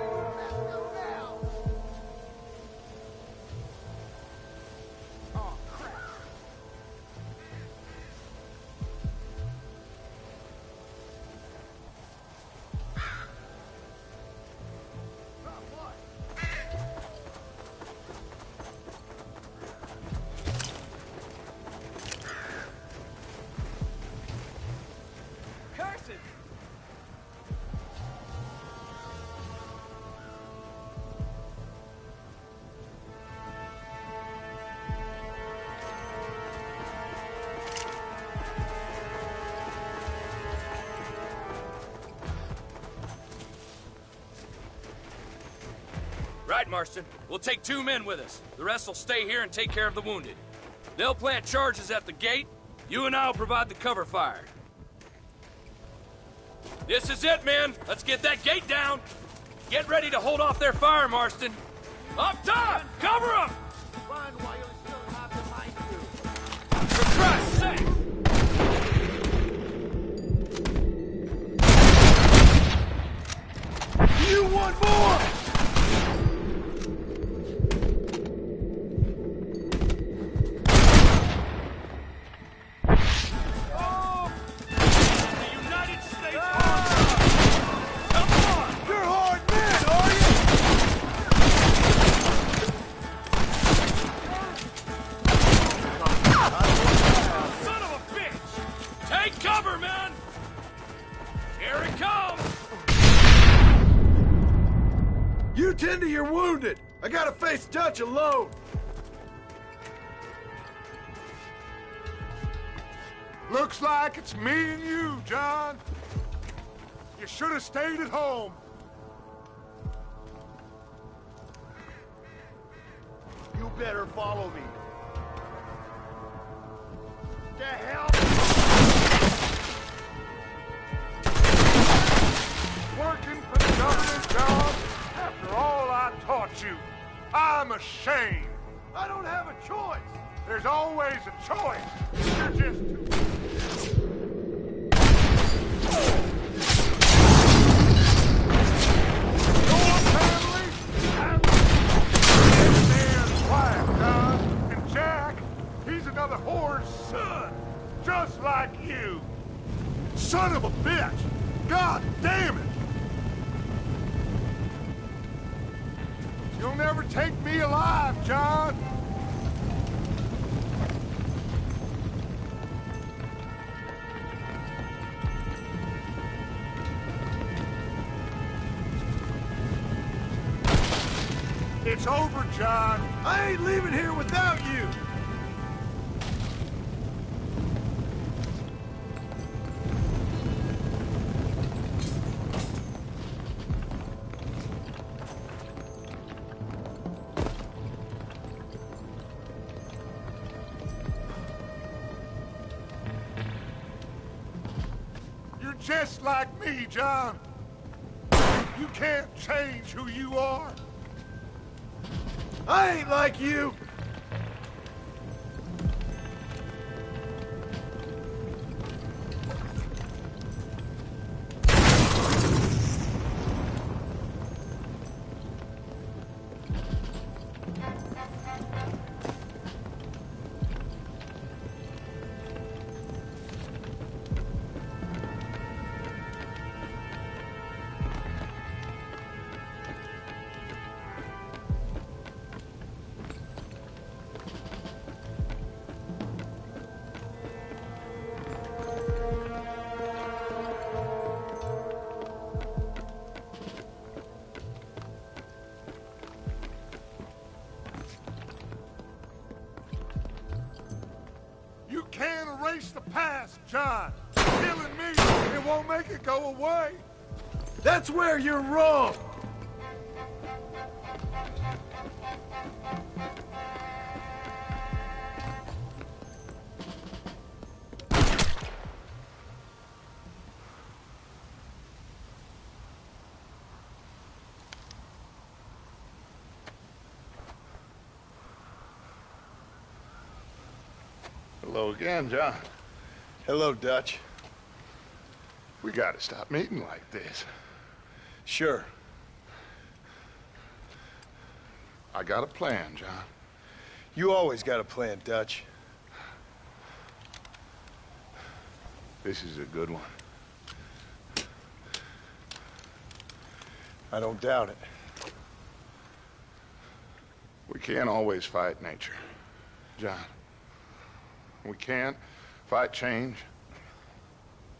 Curse it! Right, Marston. We'll take 2 men with us. The rest will stay here and take care of the wounded. They'll plant charges at the gate. You and I'll provide the cover fire. This is it, men. Let's get that gate down. Get ready to hold off their fire, Marston. Up top! Cover them! Run while you still have the mind to. For Christ's sake! You want more? Oh! The United States Army! Come on! You're hard men, are you? Son of a bitch! Take cover, man! Here it comes! You tend to your wounded. I gotta face Dutch alone. Looks like it's me and you, John. You should have stayed at home. You better follow me. The hell? Working for the government job after all I taught you. I'm ashamed. I don't have a choice. There's always a choice. You're just too... Your family and this man's wife, John. And Jack, he's another whore's son. Just like you. Son of a bitch. God damn it. You'll never take me alive, John. It's over, John. I ain't leaving here without you. You're just like me, John. You can't change who you are. I ain't like you. You can't erase the past, John. Killing me, it won't make it go away. That's where you're wrong. Hello again, John. Hello, Dutch. We gotta stop meeting like this. Sure. I got a plan, John. You always got a plan, Dutch. This is a good one. I don't doubt it. We can't always fight nature, John. We can't fight change.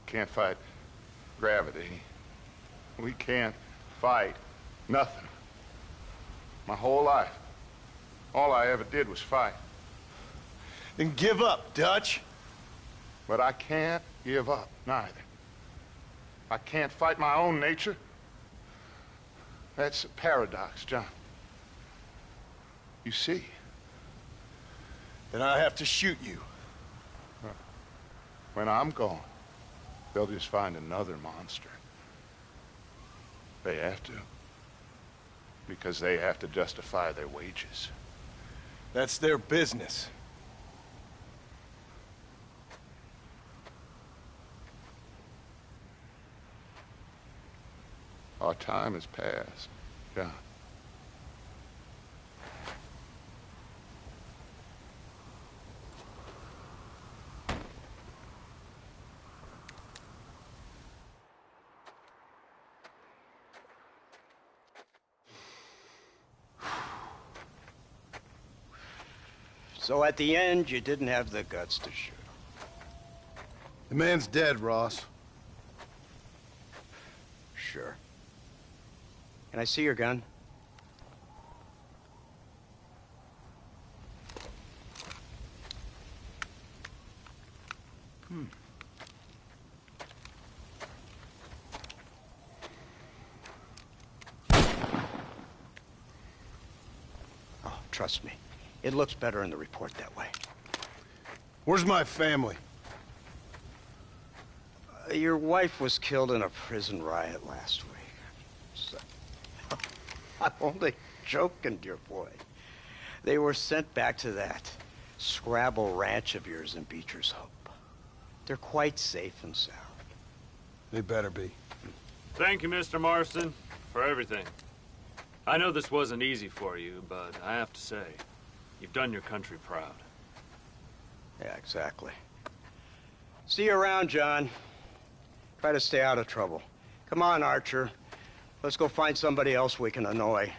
Can't fight gravity. We can't fight nothing. My whole life, all I ever did was fight. Then give up, Dutch. But I can't give up, neither. I can't fight my own nature. That's a paradox, John. You see? Then I have to shoot you. When I'm gone, they'll just find another monster. They have to. Because they have to justify their wages. That's their business. Our time has passed, John. So at the end, you didn't have the guts to shoot. The man's dead, Ross. Sure. Can I see your gun? Trust me. It looks better in the report that way. Where's my family? Your wife was killed in a prison riot last week. So, I'm only joking, dear boy. They were sent back to that Scrabble ranch of yours in Beecher's Hope. They're quite safe and sound. They better be. Thank you, Mr. Marston, for everything. I know this wasn't easy for you, but I have to say, you've done your country proud. Yeah, exactly. See you around, John. Try to stay out of trouble. Come on, Archer. Let's go find somebody else we can annoy.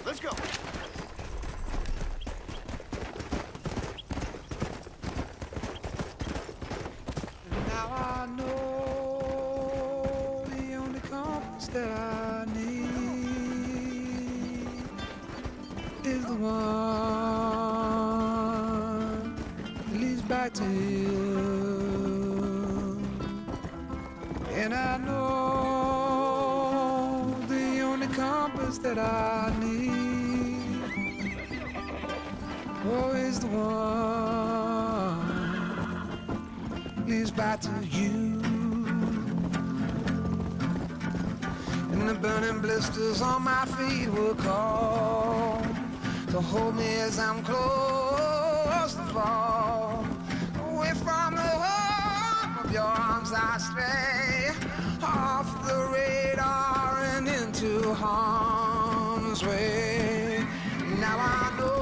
Let's go. Now I know the only compass that I need is the one that leads back to you. And I know the only compass that I need is the one leads back to you. And the burning blisters on my feet will call to hold me as I'm close to fall. Away from the home of your arms I stray, off the radar and into harm's way. Now I know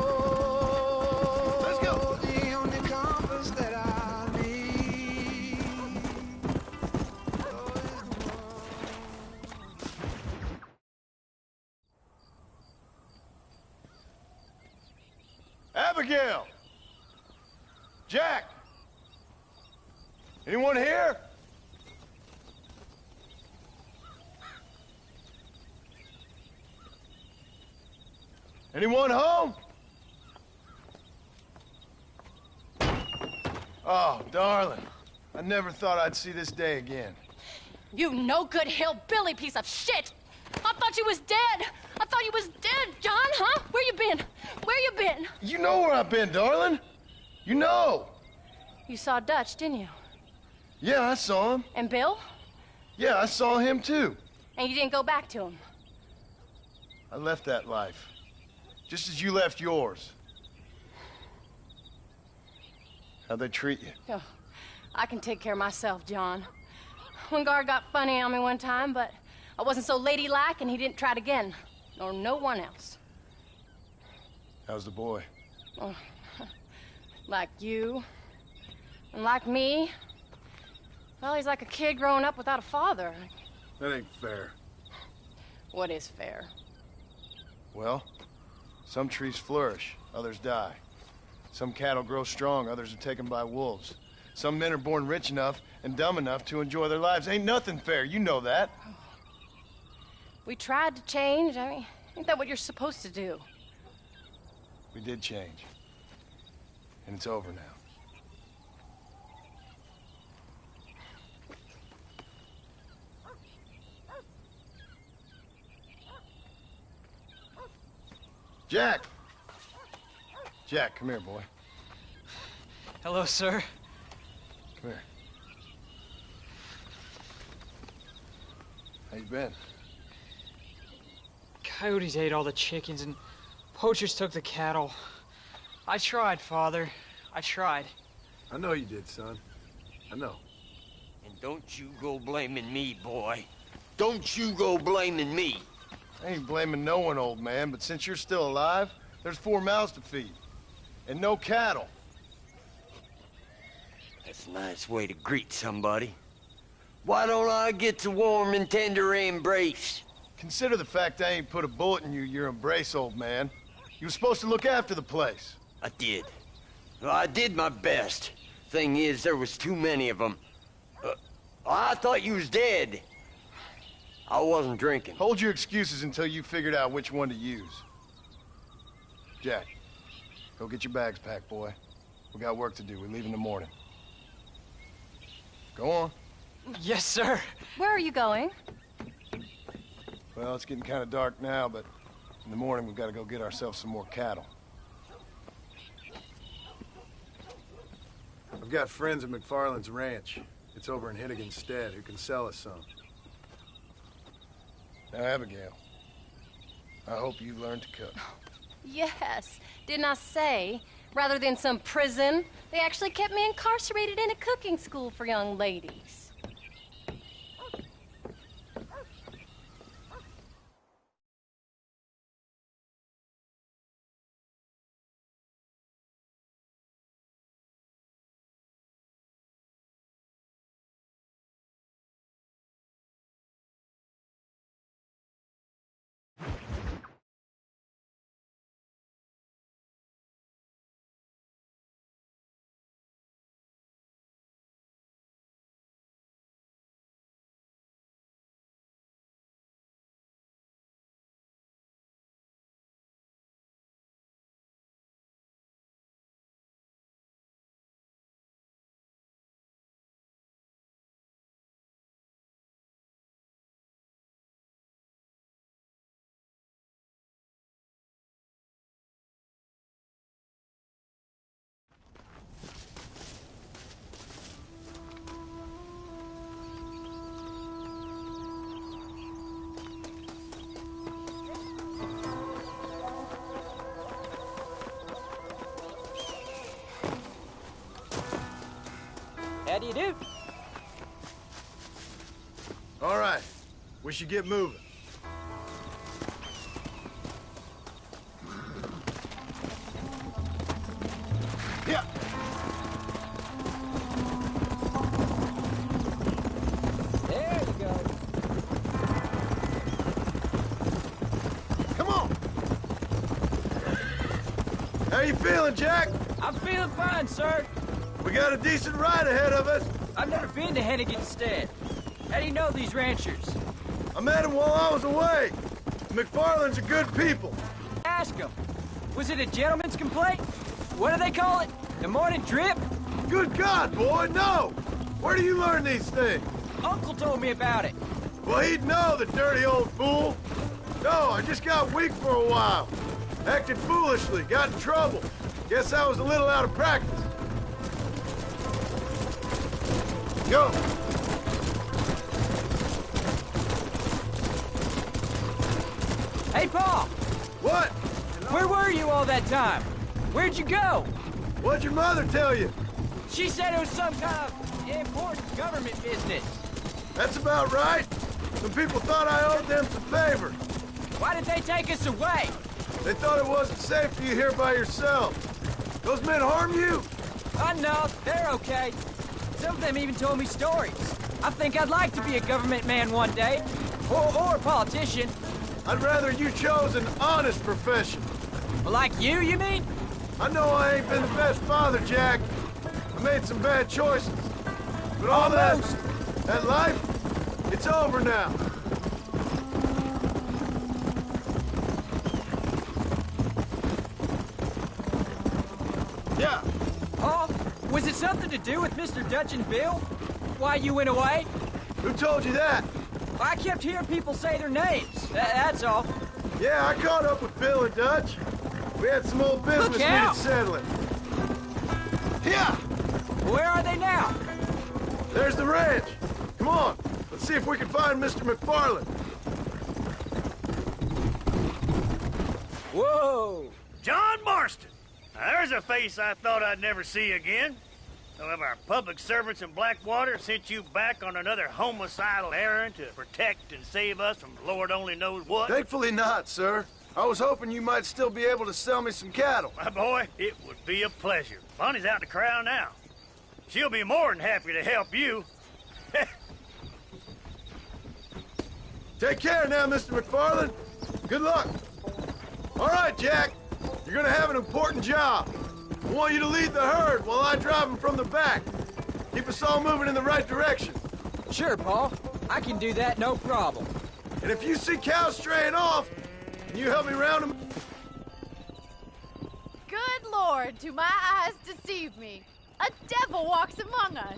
the only compass that I need. Abigail! Jack! Anyone here? Anyone home? Oh, darling. I never thought I'd see this day again. You no-good hillbilly piece of shit! I thought you was dead! I thought you was dead, John, huh? Where you been? Where you been? You know where I've been, darling. You know. You saw Dutch, didn't you? Yeah, I saw him. And Bill? Yeah, I saw him too. And you didn't go back to him? I left that life. Just as you left yours. How'd they treat you? Oh, I can take care of myself, John. One guard got funny on me one time, but I wasn't so ladylike and he didn't try it again. Nor no one else. How's the boy? Oh, like you. And like me. Well, he's like a kid growing up without a father. That ain't fair. What is fair? Well, some trees flourish, others die. Some cattle grow strong, others are taken by wolves. Some men are born rich enough and dumb enough to enjoy their lives. Ain't nothing fair, you know that. We tried to change. I mean, ain't that what you're supposed to do? We did change. And it's over now. Jack! Jack, come here, boy. Hello, sir. Come here. How you been? Coyotes ate all the chickens and poachers took the cattle. I tried, Father. I tried. I know you did, son. I know. And don't you go blaming me, boy. Don't you go blaming me. I ain't blaming no one, old man, but since you're still alive, there's 4 mouths to feed. And no cattle. That's a nice way to greet somebody. Why don't I get the warm and tender embrace? Consider the fact I ain't put a bullet in your embrace, old man. You were supposed to look after the place. I did. Well, I did my best. Thing is, there was too many of them. I thought you was dead. I wasn't drinking. Hold your excuses until you figured out which one to use. Jack, go get your bags packed, boy. We got work to do. We leave in the morning. Go on. Yes, sir. Where are you going? Well, it's getting kind of dark now, but in the morning we've got to go get ourselves some more cattle. I've got friends at McFarland's ranch. It's over in Hennigan's stead who can sell us some. Now, Abigail, I hope you learned to cook. Yes. Didn't I say, rather than some prison, they actually kept me incarcerated in a cooking school for young ladies. How do you do? All right, we should get moving. Yeah. There you go. Come on. How you feeling, Jack? I'm feeling fine, sir. We got a decent ride ahead of us. I've never been to Hennigan's stead. How do you know these ranchers? I met them while I was away. McFarland's are good people. Ask them. Was it a gentleman's complaint? What do they call it? The morning drip? Good God, boy, no! Where do you learn these things? Uncle told me about it. Well, he'd know, the dirty old fool. No, I just got weak for a while. Acted foolishly, got in trouble. Guess I was a little out of practice. Go! Hey, Paul! What? Where were you all that time? Where'd you go? What'd your mother tell you? She said it was some kind of important government business. That's about right. Some people thought I owed them some favor. Why did they take us away? They thought it wasn't safe for you here by yourself. Those men harm you? No, they're okay. Some of them even told me stories. I think I'd like to be a government man one day. Or a politician. I'd rather you chose an honest profession. Like you mean? I know I ain't been the best father, Jack. I made some bad choices. But all that life, it's over now. Yeah. Paul, was it something to do with Mr. Dutch and Bill? Why you went away? Who told you that? I kept hearing people say their names. That's all. Yeah, I caught up with Bill and Dutch. We had some old business needed settling. Yeah! Where are they now? There's the ranch. Come on, let's see if we can find Mr. McFarland. Whoa! John Marston! Now, there's a face I thought I'd never see again. Some of our public servants in Blackwater sent you back on another homicidal errand to protect and save us from Lord only knows what. Thankfully not, sir. I was hoping you might still be able to sell me some cattle. My boy, it would be a pleasure. Bonnie's out in the crowd now. She'll be more than happy to help you. Take care now, Mr. McFarland. Good luck. All right, Jack. You're gonna have an important job. I want you to lead the herd while I drive them from the back. Keep us all moving in the right direction. Sure, Paul. I can do that, no problem. And if you see cows straying off, can you help me round them? Good Lord, do my eyes deceive me? A devil walks among us.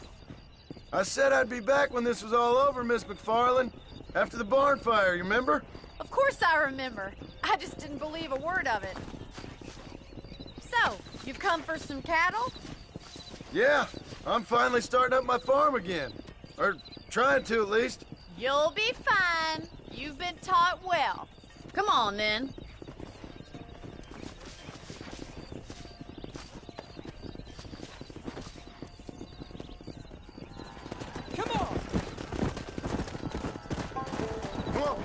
I said I'd be back when this was all over, Miss McFarland. After the barn fire, you remember? Of course I remember. I just didn't believe a word of it. So, you've come for some cattle? Yeah, I'm finally starting up my farm again. Or trying to, at least. You'll be fine. You've been taught well. Come on, then. Come on! Come on.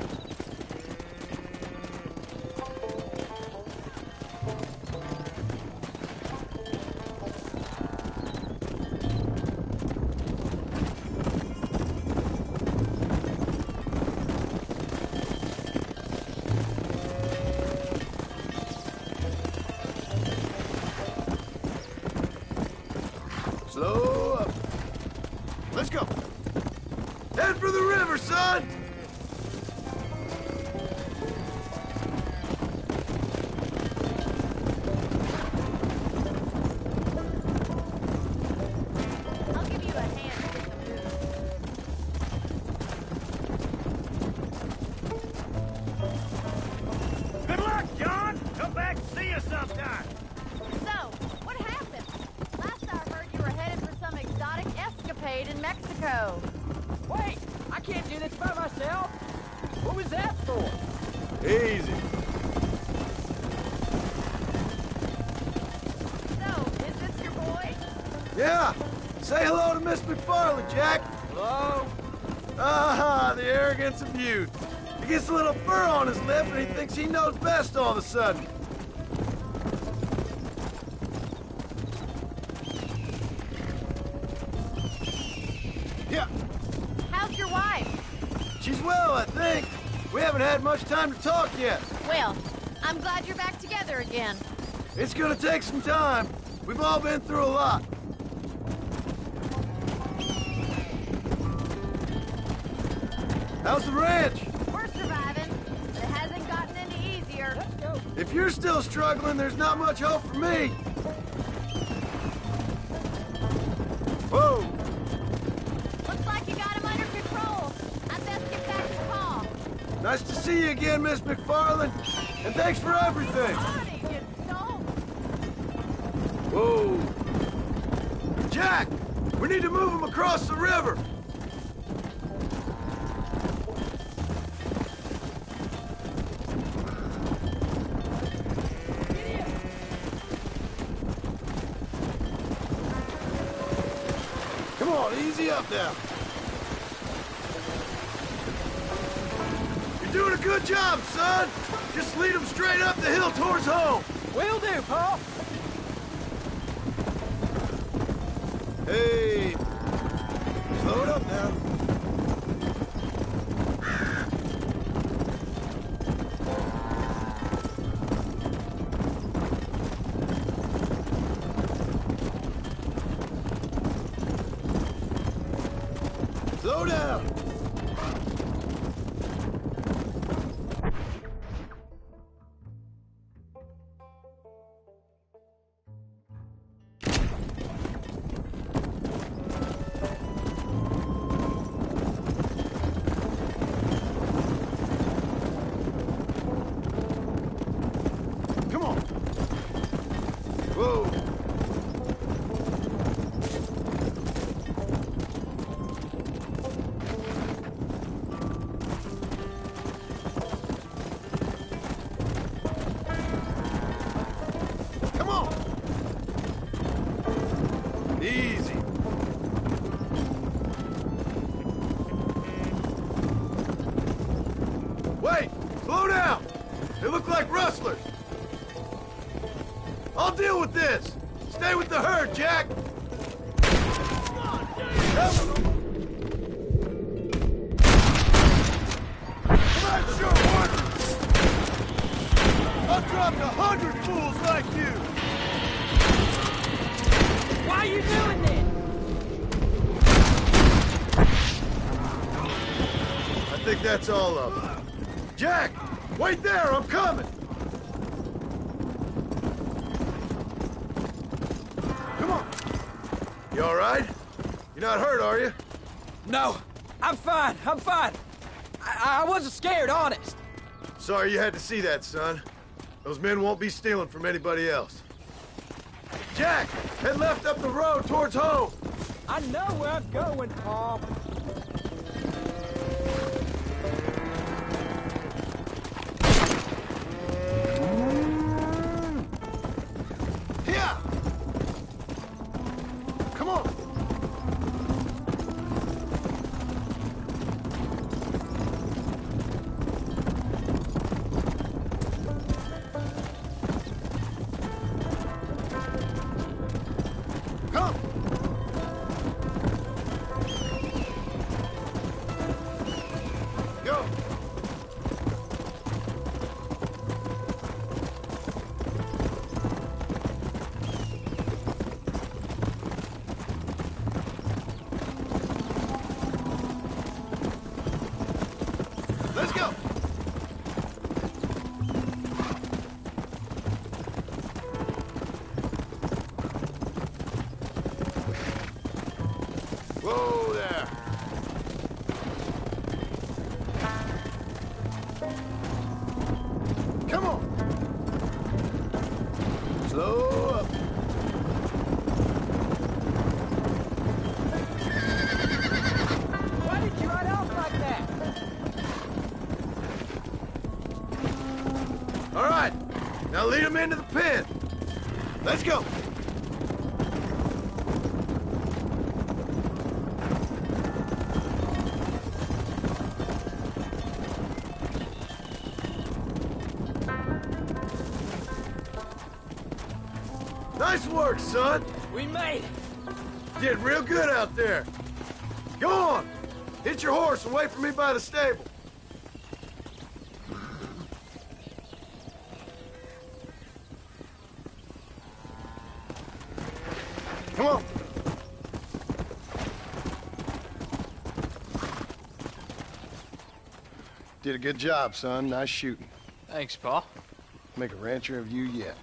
Slow up. Let's go. Head for the river, son! I'll give you a hand with the move. Good luck, John. Come back and see us sometime. So, what happened? Last I heard you were headed for some exotic escapade in Mexico. Wait! I can't do this by myself! What was that for? Easy. So, is this your boy? Yeah! Say hello to Miss McFarland, Jack! Hello? Ah, the arrogance of youth. He gets a little fur on his lip and he thinks he knows best all of a sudden. Yeah, How's your wife? she's well, I think. We haven't had much time to talk yet. Well, I'm glad you're back together again. It's gonna take some time. We've all been through a lot. How's the ranch? We're surviving, but it hasn't gotten any easier. Let's go. If you're still struggling, there's not much hope for me. Whoa! Looks like you got him under control. I'd best get back to Paul. Nice to see you again, Miss McFarland. And thanks for everything. Honey, you don't. Whoa! Jack! We need to move him across the river. Come on, easy up now. You're doing a good job, son. Just lead him straight up the hill towards home. Will do, Paul! Hey, slow it up now. Slow down. Come on. Whoa. Come on. Easy. Wait! Slow down! They look like rustlers. I'll deal with this. Stay with the herd, Jack. Come on, sure one. I've dropped 100 fools like you. Why are you doing this? I think that's all of them. Jack, wait there. I'm coming. Come on. You all right? You're not hurt, are you? No, I'm fine, I'm fine. I wasn't scared, honest. Sorry you had to see that, son. Those men won't be stealing from anybody else. Jack, head left up the road towards home. I know where I'm going, Paul. Here! Come on! Come! Go! Let's go! Whoa there! Come on! Slow up. Why did you ride off like that? All right, now lead them into the pen. Let's go. Nice work, son. We made it. Did real good out there. Go on. Hit your horse and wait for me by the stable. Come on. Did a good job, son. Nice shooting. Thanks, Pa. Make a rancher of you yet.